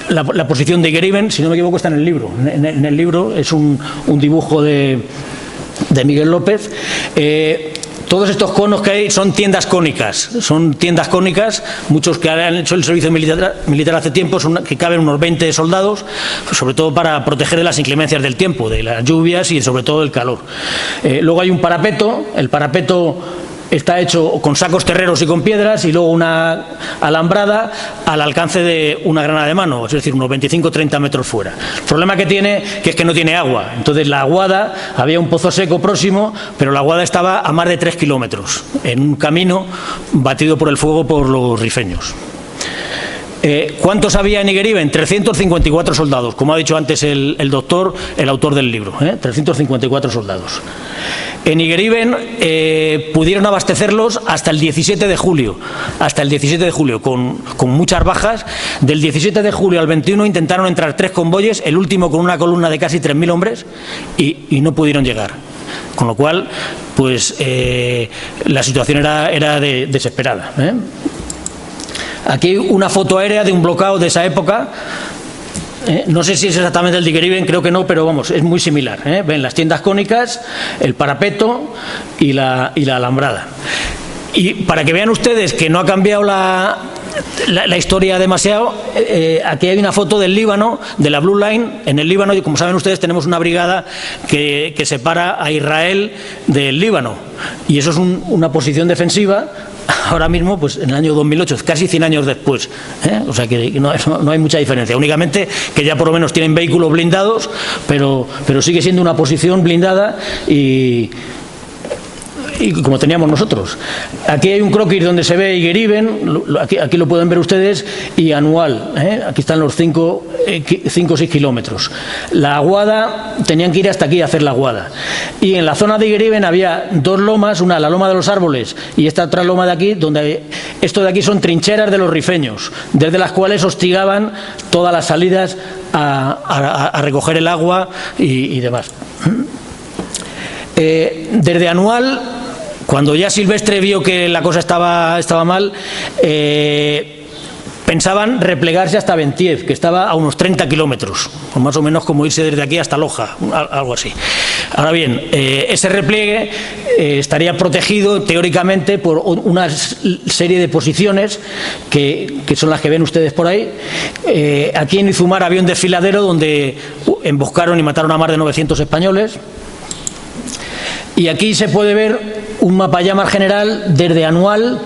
Speaker 4: la posición de Igueriben, si no me equivoco está en el libro. En el libro es un dibujo de Miguel López. Todos estos conos que hay son tiendas cónicas, muchos que han hecho el servicio militar hace tiempo, que caben unos 20 soldados, sobre todo para proteger de las inclemencias del tiempo, de las lluvias y sobre todo del calor. Luego hay un parapeto, el parapeto está hecho con sacos terreros y con piedras y luego una alambrada al alcance de una granada de mano, es decir, unos 25-30 metros fuera. El problema que tiene es que no tiene agua. Entonces la aguada, había un pozo seco próximo, pero la aguada estaba a más de 3 kilómetros, en un camino batido por el fuego por los rifeños. ¿Cuántos había en Igueriben? 354 soldados, como ha dicho antes el doctor, el autor del libro, 354 soldados. En Igueriben pudieron abastecerlos hasta el 17 de julio, con muchas bajas. Del 17 de julio al 21 intentaron entrar 3 convoyes, el último con una columna de casi 3.000 hombres y no pudieron llegar. Con lo cual, pues la situación era desesperada. Aquí una foto aérea de un bloqueo de esa época. No sé si es exactamente el de Igueriben, creo que no, pero vamos, es muy similar. Ven las tiendas cónicas, el parapeto y la alambrada. Y para que vean ustedes que no ha cambiado la historia demasiado, aquí hay una foto del Líbano, de la Blue Line. En el Líbano, y como saben ustedes, tenemos una brigada que separa a Israel del Líbano. Y eso es una posición defensiva. Ahora mismo, pues en el año 2008, casi 100 años después. O sea que no hay mucha diferencia. Únicamente que ya por lo menos tienen vehículos blindados, pero sigue siendo una posición blindada y como teníamos nosotros. Aquí hay un croquis donde se ve Igueriben, aquí lo pueden ver ustedes, y Anual. Aquí están los 5 o 6 kilómetros. La aguada, tenían que ir hasta aquí a hacer la aguada. Y en la zona de Igueriben había 2 lomas, una la loma de los árboles y esta otra loma de aquí, donde esto de aquí son trincheras de los rifeños, desde las cuales hostigaban todas las salidas a recoger el agua y demás. Desde Anual, cuando ya Silvestre vio que la cosa estaba mal, pensaban replegarse hasta Bentiev, que estaba a unos 30 kilómetros, más o menos como irse desde aquí hasta Loja, algo así. Ahora bien, ese repliegue estaría protegido teóricamente por una serie de posiciones que son las que ven ustedes por ahí. Aquí en Izumar había un desfiladero donde emboscaron y mataron a más de 900 españoles. Y aquí se puede ver un mapa ya más general desde Anual,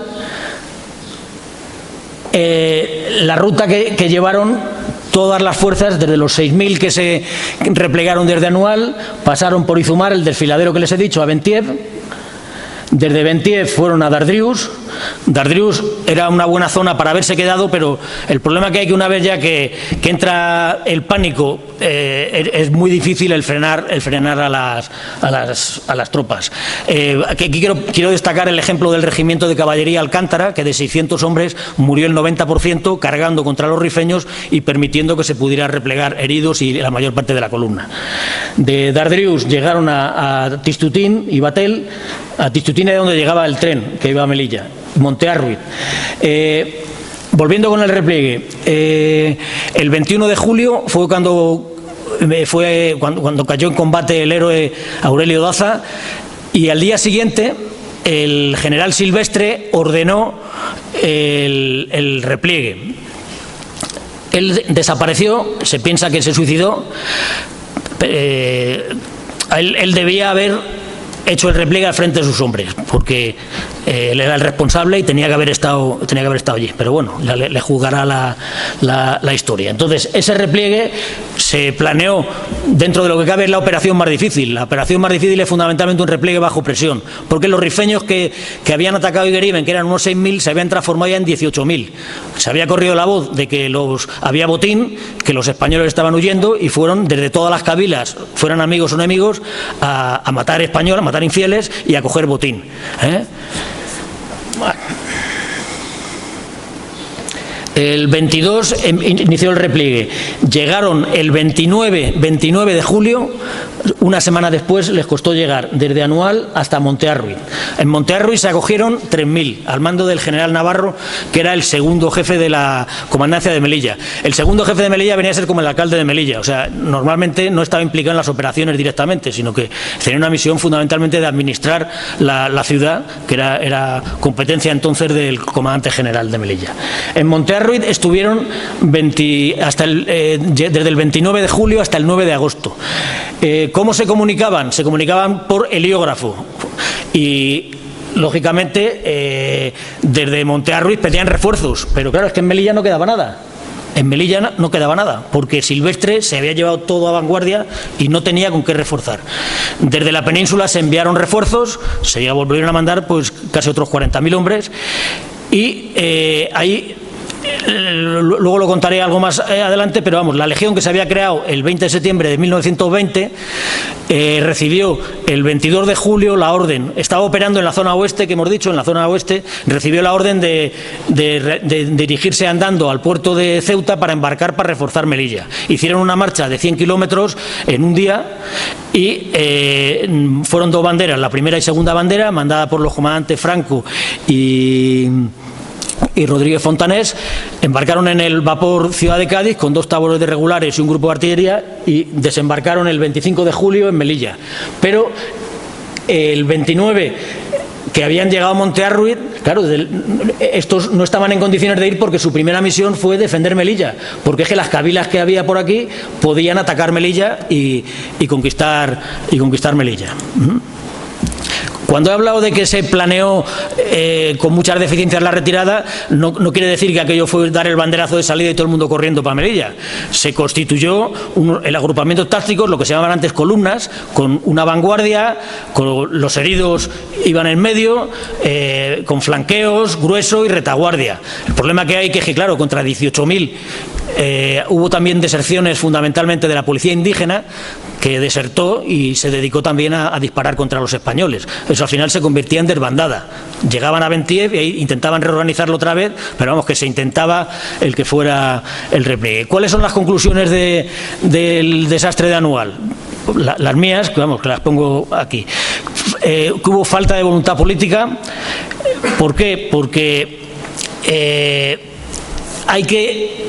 Speaker 4: la ruta que llevaron todas las fuerzas, desde los 6.000 que se replegaron desde Anual, pasaron por Izumar, el desfiladero que les he dicho, a Bentiev. Desde Bentiev fueron a Dardrius. Dardrius era una buena zona para haberse quedado, pero el problema que hay que una vez ya que entra el pánico, es muy difícil el frenar a las tropas. Aquí quiero destacar el ejemplo del regimiento de caballería Alcántara, que de 600 hombres murió el 90% cargando contra los rifeños y permitiendo que se pudiera replegar heridos y la mayor parte de la columna. De Dardrius llegaron a Tistutín y Batel. A Tistutín era donde llegaba el tren que iba a Melilla, Montearruid. Volviendo con el repliegue, el 21 de julio fue cuando cayó en combate el héroe Aurelio Daza, y al día siguiente el general Silvestre ordenó el repliegue. Él desapareció, se piensa que se suicidó. Él debía haber hecho el repliegue al frente de sus hombres, porque él era el responsable y tenía que haber estado allí. Pero bueno, le juzgará la historia. Entonces, ese repliegue se planeó dentro de lo que cabe es la operación más difícil. La operación más difícil es fundamentalmente un repliegue bajo presión, porque los rifeños que habían atacado Igueriben, que eran unos 6.000, se habían transformado ya en 18.000. Se había corrido la voz de que había botín, que los españoles estaban huyendo y fueron desde todas las cabilas, fueran amigos o enemigos, a matar españoles, a matar infieles y a coger botín. Bueno. El 22 inició el repliegue. Llegaron el 29 de julio, una semana después les costó llegar desde Anual hasta Montearruiz. En Montearruiz se acogieron 3.000 al mando del general Navarro, que era el segundo jefe de la comandancia de Melilla. El segundo jefe de Melilla venía a ser como el alcalde de Melilla, o sea, normalmente no estaba implicado en las operaciones directamente, sino que tenía una misión fundamentalmente de administrar la ciudad, que era competencia entonces del comandante general de Melilla. En Montearruiz estuvieron desde el 29 de julio hasta el 9 de agosto. ¿Cómo se comunicaban? Se comunicaban por heliógrafo y, lógicamente, desde Montearruiz pedían refuerzos, pero claro, es que en Melilla no quedaba nada. En Melilla no quedaba nada, porque Silvestre se había llevado todo a vanguardia y no tenía con qué reforzar. Desde la península se enviaron refuerzos, se volvieron a mandar pues casi otros 40.000 hombres y ahí... Luego lo contaré algo más adelante, pero vamos, la legión que se había creado el 20 de septiembre de 1920 recibió el 22 de julio la orden, estaba operando en la zona oeste, que hemos dicho, en la zona oeste, recibió la orden de dirigirse andando al puerto de Ceuta para embarcar para reforzar Melilla. Hicieron una marcha de 100 kilómetros en un día y fueron 2 banderas, la primera y segunda bandera, mandada por los comandantes Franco y Rodríguez Fontanés. Embarcaron en el vapor Ciudad de Cádiz con 2 tabores de regulares y un grupo de artillería y desembarcaron el 25 de julio en Melilla. Pero el 29, que habían llegado a Montearruiz, claro, estos no estaban en condiciones de ir porque su primera misión fue defender Melilla, porque es que las cabilas que había por aquí podían atacar Melilla y conquistar Melilla. Cuando he hablado de que se planeó con muchas deficiencias la retirada, no quiere decir que aquello fue dar el banderazo de salida y todo el mundo corriendo para Melilla. Se constituyó el agrupamiento táctico, lo que se llamaban antes columnas, con una vanguardia, con los heridos iban en medio, con flanqueos, grueso y retaguardia. El problema que hay es que, claro, contra 18.000 hubo también deserciones fundamentalmente de la policía indígena, que desertó y se dedicó también a disparar contra los españoles. Eso al final se convertía en desbandada. Llegaban a Bentiev y ahí intentaban reorganizarlo otra vez, pero vamos, que se intentaba el que fuera el repliegue. ¿Cuáles son las conclusiones del desastre de Anual? Las mías, que vamos, que las pongo aquí. Que hubo falta de voluntad política. ¿Por qué? Porque hay que,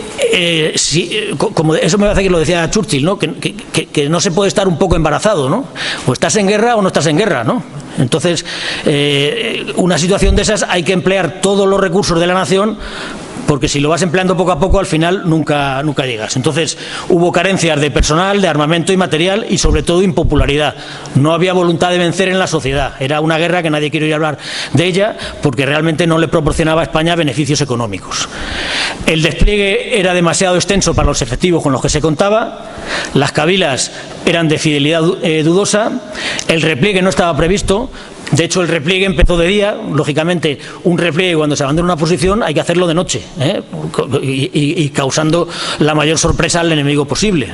Speaker 4: como eso me parece que lo decía Churchill, ¿no? Que no se puede estar un poco embarazado, ¿no? O estás en guerra o no estás en guerra, ¿no? Entonces, una situación de esas hay que emplear todos los recursos de la nación, porque si lo vas empleando poco a poco, al final nunca llegas. Entonces, hubo carencias de personal, de armamento y material y, sobre todo, impopularidad. No había voluntad de vencer en la sociedad. Era una guerra que nadie quiere oír hablar de ella porque realmente no le proporcionaba a España beneficios económicos. El despliegue era demasiado extenso para los efectivos con los que se contaba. Las cabilas eran de fidelidad dudosa. El repliegue no estaba previsto. De hecho, el repliegue empezó de día. Lógicamente, un repliegue cuando se abandona una posición hay que hacerlo de noche, y causando la mayor sorpresa al enemigo posible.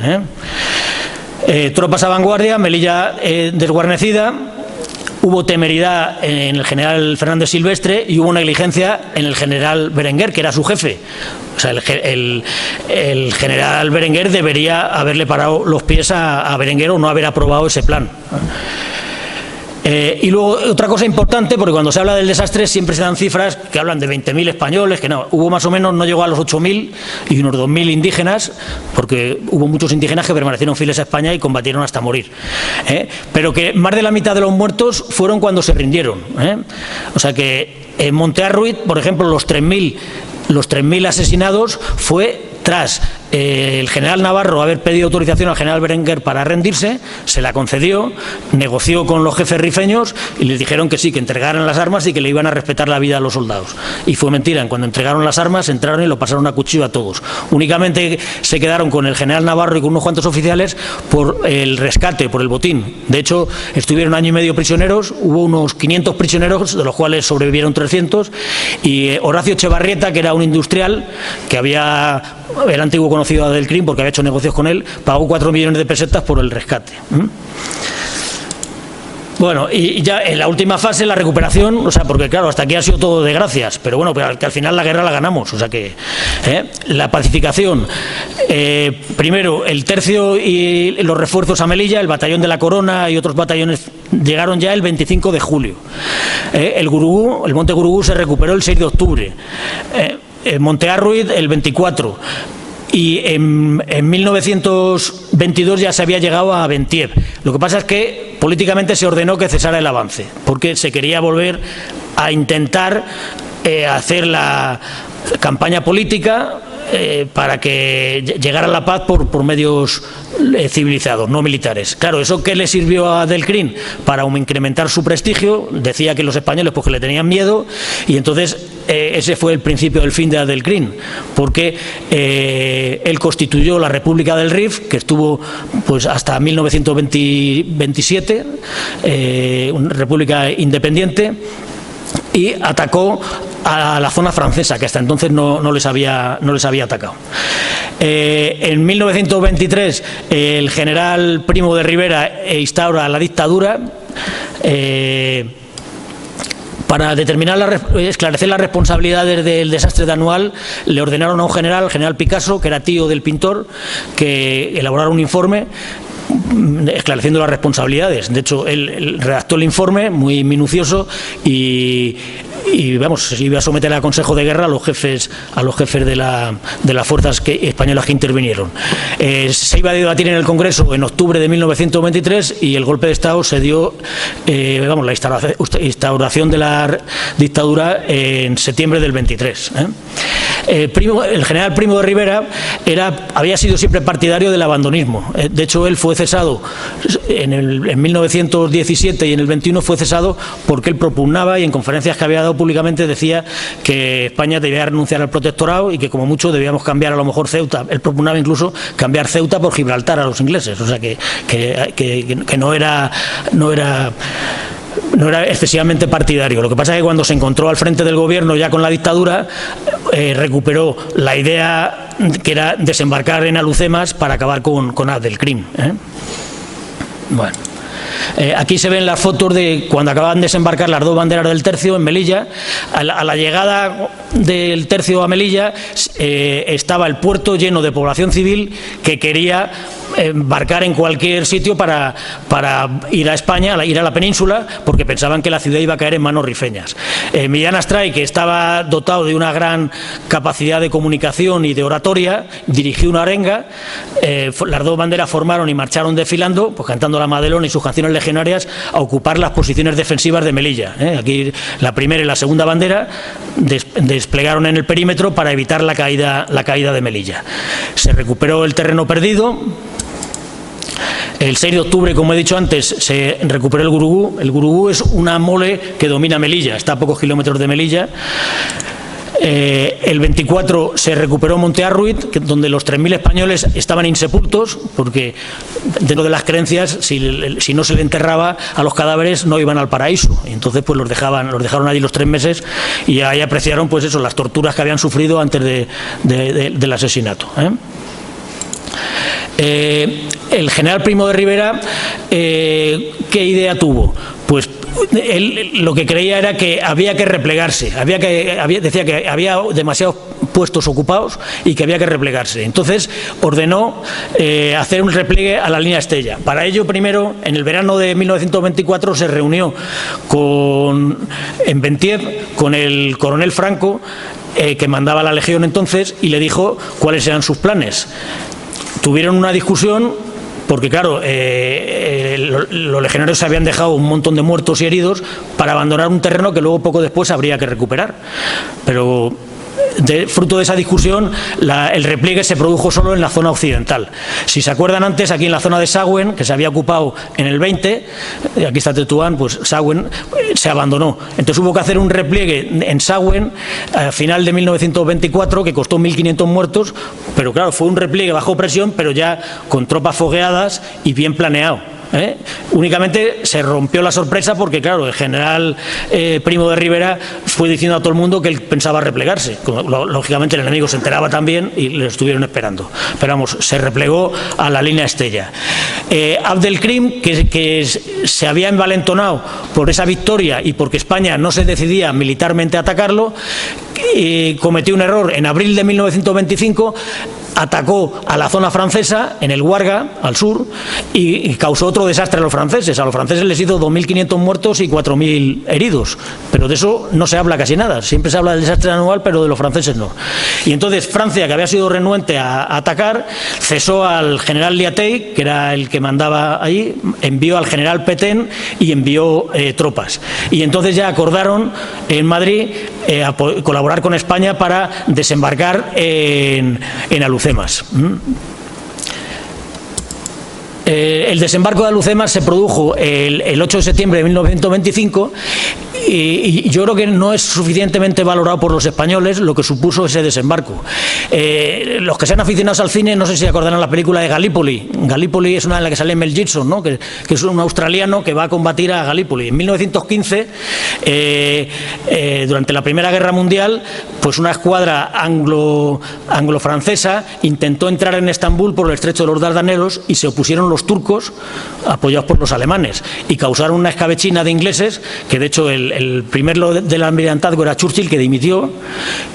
Speaker 4: Tropas a vanguardia, Melilla desguarnecida. Hubo temeridad en el general Fernández Silvestre y hubo negligencia en el general Berenguer, que era su jefe. O sea, el general Berenguer debería haberle parado los pies a Berenguer o no haber aprobado ese plan. Y luego otra cosa importante, porque cuando se habla del desastre siempre se dan cifras que hablan de 20.000 españoles, que no, hubo más o menos, no llegó a los 8.000 y unos 2.000 indígenas, porque hubo muchos indígenas que permanecieron fieles a España y combatieron hasta morir. Pero que más de la mitad de los muertos fueron cuando se rindieron. O sea que en Montearruiz, por ejemplo, los 3.000 asesinados fue tras el general Navarro haber pedido autorización al general Berenguer para rendirse, se la concedió, negoció con los jefes rifeños y les dijeron que sí, que entregaran las armas y que le iban a respetar la vida a los soldados. Y fue mentira, cuando entregaron las armas entraron y lo pasaron a cuchillo a todos. Únicamente se quedaron con el general Navarro y con unos cuantos oficiales por el rescate, por el botín. De hecho, estuvieron año y medio prisioneros, hubo unos 500 prisioneros, de los cuales sobrevivieron 300, y Horacio Echevarrieta, que era un industrial, que era antiguo conocido a Delcrín porque había hecho negocios con él, pagó 4 millones de pesetas por el rescate. Bueno, y ya en la última fase, la recuperación, o sea, porque claro, hasta aquí ha sido todo de gracias, pero bueno, que al final la guerra la ganamos, o sea que la pacificación, primero el tercio y los refuerzos a Melilla, el batallón de la Corona y otros batallones llegaron ya el 25 de julio. El Monte Gurugú se recuperó el 6 de octubre, Monte Arruid el 24. Y en 1922 ya se había llegado a Bentiev. Lo que pasa es que políticamente se ordenó que cesara el avance, porque se quería volver a intentar hacer la campaña política para que llegara la paz por medios civilizados, no militares. Claro, ¿eso qué le sirvió a Delcrín? Para incrementar su prestigio. Decía que los españoles pues que le tenían miedo, y entonces ese fue el principio del fin de Adelcrín, porque él constituyó la República del Rif, que estuvo pues hasta 1927, una república independiente, y atacó a la zona francesa, que hasta entonces no les había atacado. En 1923 el general Primo de Rivera instaura la dictadura. Para esclarecer las responsabilidades del desastre de Anual, le ordenaron a un general, el general Picasso, que era tío del pintor, que elaborara un informe esclareciendo las responsabilidades. De hecho, él redactó el informe muy minucioso y vamos, se iba a someter al Consejo de Guerra a los jefes de las fuerzas españolas que intervinieron. Se iba a debatir en el Congreso en octubre de 1923 y el golpe de Estado se dio, la instauración de la dictadura en septiembre del 23. El general Primo de Rivera había sido siempre partidario del abandonismo. De hecho, él fue cesado en 1917 y en el 21 fue cesado porque él propugnaba, y en conferencias que había dado públicamente decía que España debía renunciar al protectorado y que como mucho debíamos cambiar a lo mejor Ceuta. Él propugnaba incluso cambiar Ceuta por Gibraltar a los ingleses, o sea que no era excesivamente partidario. Lo que pasa es que cuando se encontró al frente del gobierno ya con la dictadura, recuperó la idea que era desembarcar en Alhucemas para acabar con Adelcrín. Bueno. Aquí se ven las fotos de cuando acaban de desembarcar las dos banderas del tercio en Melilla. A la llegada del tercio a Melilla estaba el puerto lleno de población civil que quería embarcar en cualquier sitio para ir a España, ir a la península, porque pensaban que la ciudad iba a caer en manos rifeñas. Millán Astray, que estaba dotado de una gran capacidad de comunicación y de oratoria, dirigió una arenga. Las dos banderas formaron y marcharon desfilando, pues cantando la Madelón y sus canciones legionarias, a ocupar las posiciones defensivas de Melilla. Aquí la primera y la segunda bandera desplegaron en el perímetro para evitar la caída de Melilla. Se recuperó el terreno perdido. El 6 de octubre, como he dicho antes, se recuperó el Gurugú. El Gurugú es una mole que domina Melilla, está a pocos kilómetros de Melilla. El 24 se recuperó Monte Arruid, donde los 3.000 españoles estaban insepultos, porque dentro de las creencias, si no se le enterraba a los cadáveres, no iban al paraíso. Y entonces pues los dejaron allí los 3 meses y ahí apreciaron pues eso, las torturas que habían sufrido antes del asesinato. El general Primo de Rivera, ¿qué idea tuvo? Pues él lo que creía era que había que replegarse, decía que había demasiados puestos ocupados y que había que replegarse. Entonces ordenó hacer un repliegue a la línea Estella. Para ello, primero, en el verano de 1924 se reunió en Bentiev con el coronel Franco, que mandaba la legión entonces, y le dijo cuáles eran sus planes. Tuvieron una discusión porque, claro, los legionarios se habían dejado un montón de muertos y heridos para abandonar un terreno que luego poco después habría que recuperar. Pero fruto de esa discusión, el repliegue se produjo solo en la zona occidental. Si se acuerdan antes, aquí en la zona de Sauen, que se había ocupado en el 20, aquí está Tetuán, pues Sauen se abandonó. Entonces hubo que hacer un repliegue en Sauen a final de 1924 que costó 1.500 muertos, pero claro, fue un repliegue bajo presión, pero ya con tropas fogueadas y bien planeado. Únicamente se rompió la sorpresa porque, claro, el general Primo de Rivera fue diciendo a todo el mundo que él pensaba replegarse. Lógicamente el enemigo se enteraba también y le estuvieron esperando. Pero vamos, se replegó a la línea Estella. Abdelkrim, que se había envalentonado por esa victoria y porque España no se decidía militarmente a atacarlo, cometió un error. En abril de 1925 atacó a la zona francesa, en el Huarga, al sur, y causó otro desastre a los franceses. A los franceses les hizo 2.500 muertos y 4.000 heridos. Pero de eso no se habla casi nada. Siempre se habla del desastre anual, pero de los franceses no. Y entonces Francia, que había sido renuente a atacar, cesó al general Liatey, que era el que mandaba allí, envió al general Pétain y envió tropas. Y entonces ya acordaron en Madrid a colaborar con España para desembarcar en Alhucemas. El desembarco de Alhucemas se produjo el 8 de septiembre de 1925 y yo creo que no es suficientemente valorado por los españoles lo que supuso ese desembarco. Los que sean aficionados al cine, no sé si acordarán la película de Gallipoli. Gallipoli es una en la que sale Mel Gibson, ¿no? que es un australiano que va a combatir a Gallipoli. En 1915, durante la Primera Guerra Mundial, pues una escuadra anglo-francesa intentó entrar en Estambul por el estrecho de los Dardanelos y se opusieron los turcos, apoyados por los alemanes, y causaron una escabechina de ingleses, que de hecho el primero del almirantazgo era Churchill, que dimitió,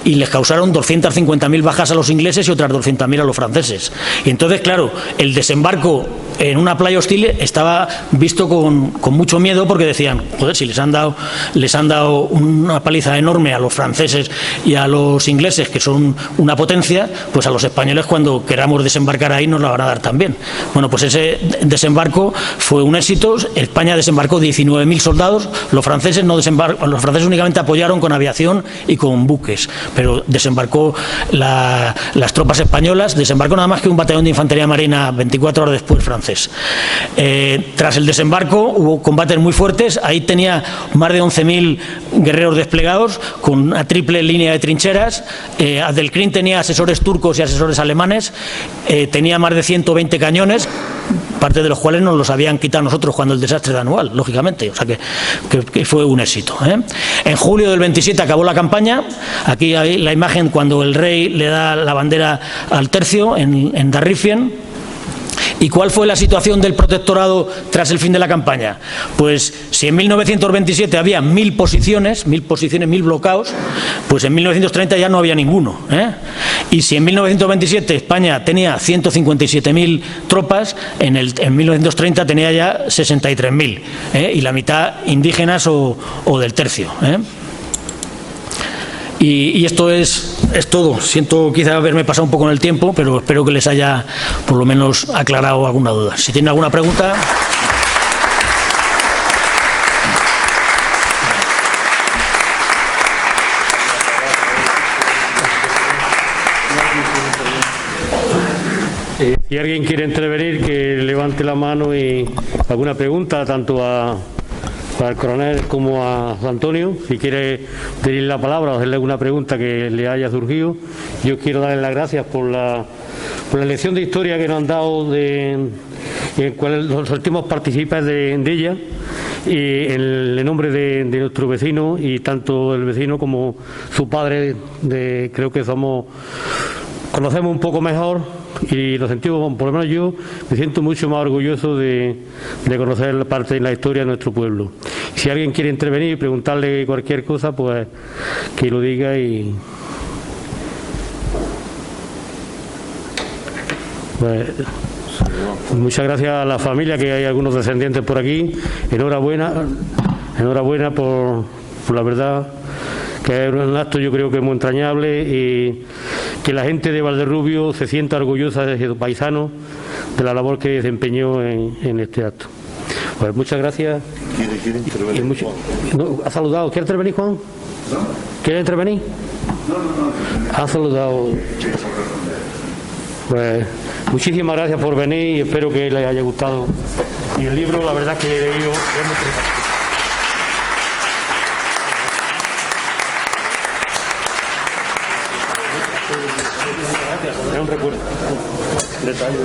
Speaker 4: y les causaron 250.000 bajas a los ingleses y otras 200.000 a los franceses. Y entonces, claro, el desembarco en una playa hostil estaba visto con mucho miedo, porque decían, joder, si les han dado una paliza enorme a los franceses y a los ingleses, que son una potencia, pues a los españoles cuando queramos desembarcar ahí nos la van a dar también. Bueno, pues ese desembarco fue un éxito. España desembarcó 19.000 soldados, los franceses únicamente apoyaron con aviación y con buques, pero desembarcó las tropas españolas, desembarcó nada más que un batallón de infantería marina 24 horas después francés. Tras el desembarco hubo combates muy fuertes, ahí tenía más de 11.000 guerreros desplegados con una triple línea de trincheras. Abdelkrim tenía asesores turcos y asesores alemanes, tenía más de 120 cañones, parte de los cuales nos los habían quitado nosotros cuando el desastre de Anual, lógicamente, o sea que fue un éxito. En julio del 27 acabó la campaña. Aquí hay la imagen cuando el rey le da la bandera al tercio en Darrifien. ¿Y cuál fue la situación del protectorado tras el fin de la campaña? Pues si en 1927 había 1.000 posiciones, 1.000 bloqueos, pues en 1930 ya no había ninguno. Y si en 1927 España tenía 157.000 tropas, en 1930 tenía ya 63.000, y la mitad indígenas o del tercio. Y esto es todo. Siento quizá haberme pasado un poco en el tiempo, pero espero que les haya por lo menos aclarado alguna duda. Si tienen alguna pregunta.
Speaker 1: Si alguien quiere intervenir, que levante la mano y alguna pregunta, tanto al coronel como a Antonio. Si quiere pedir la palabra o hacerle alguna pregunta que le haya surgido. Yo quiero darle las gracias por la lección de historia que nos han dado, en cual los últimos participantes de ella, y en el nombre de nuestro vecino, y tanto el vecino como su padre, creo que conocemos un poco mejor y lo sentimos, por lo menos yo me siento mucho más orgulloso de conocer parte de la historia de nuestro pueblo. Si alguien quiere intervenir y preguntarle cualquier cosa, pues que lo diga. Y pues, muchas gracias a la familia, que hay algunos descendientes por aquí. Enhorabuena por la verdad, que es un acto, yo creo que muy entrañable, y que la gente de Valderrubio se sienta orgullosa de sus paisanos, de la labor que desempeñó en este acto. Pues muchas gracias.
Speaker 2: ¿Quiere intervenir?
Speaker 1: ¿Ha saludado? ¿Quiere intervenir, Juan? ¿Quiere intervenir? Ha saludado. Pues muchísimas gracias por venir y espero que les haya gustado. Y el libro, la verdad es que he leído, es muy interesante. Es un recuerdo. Detalle.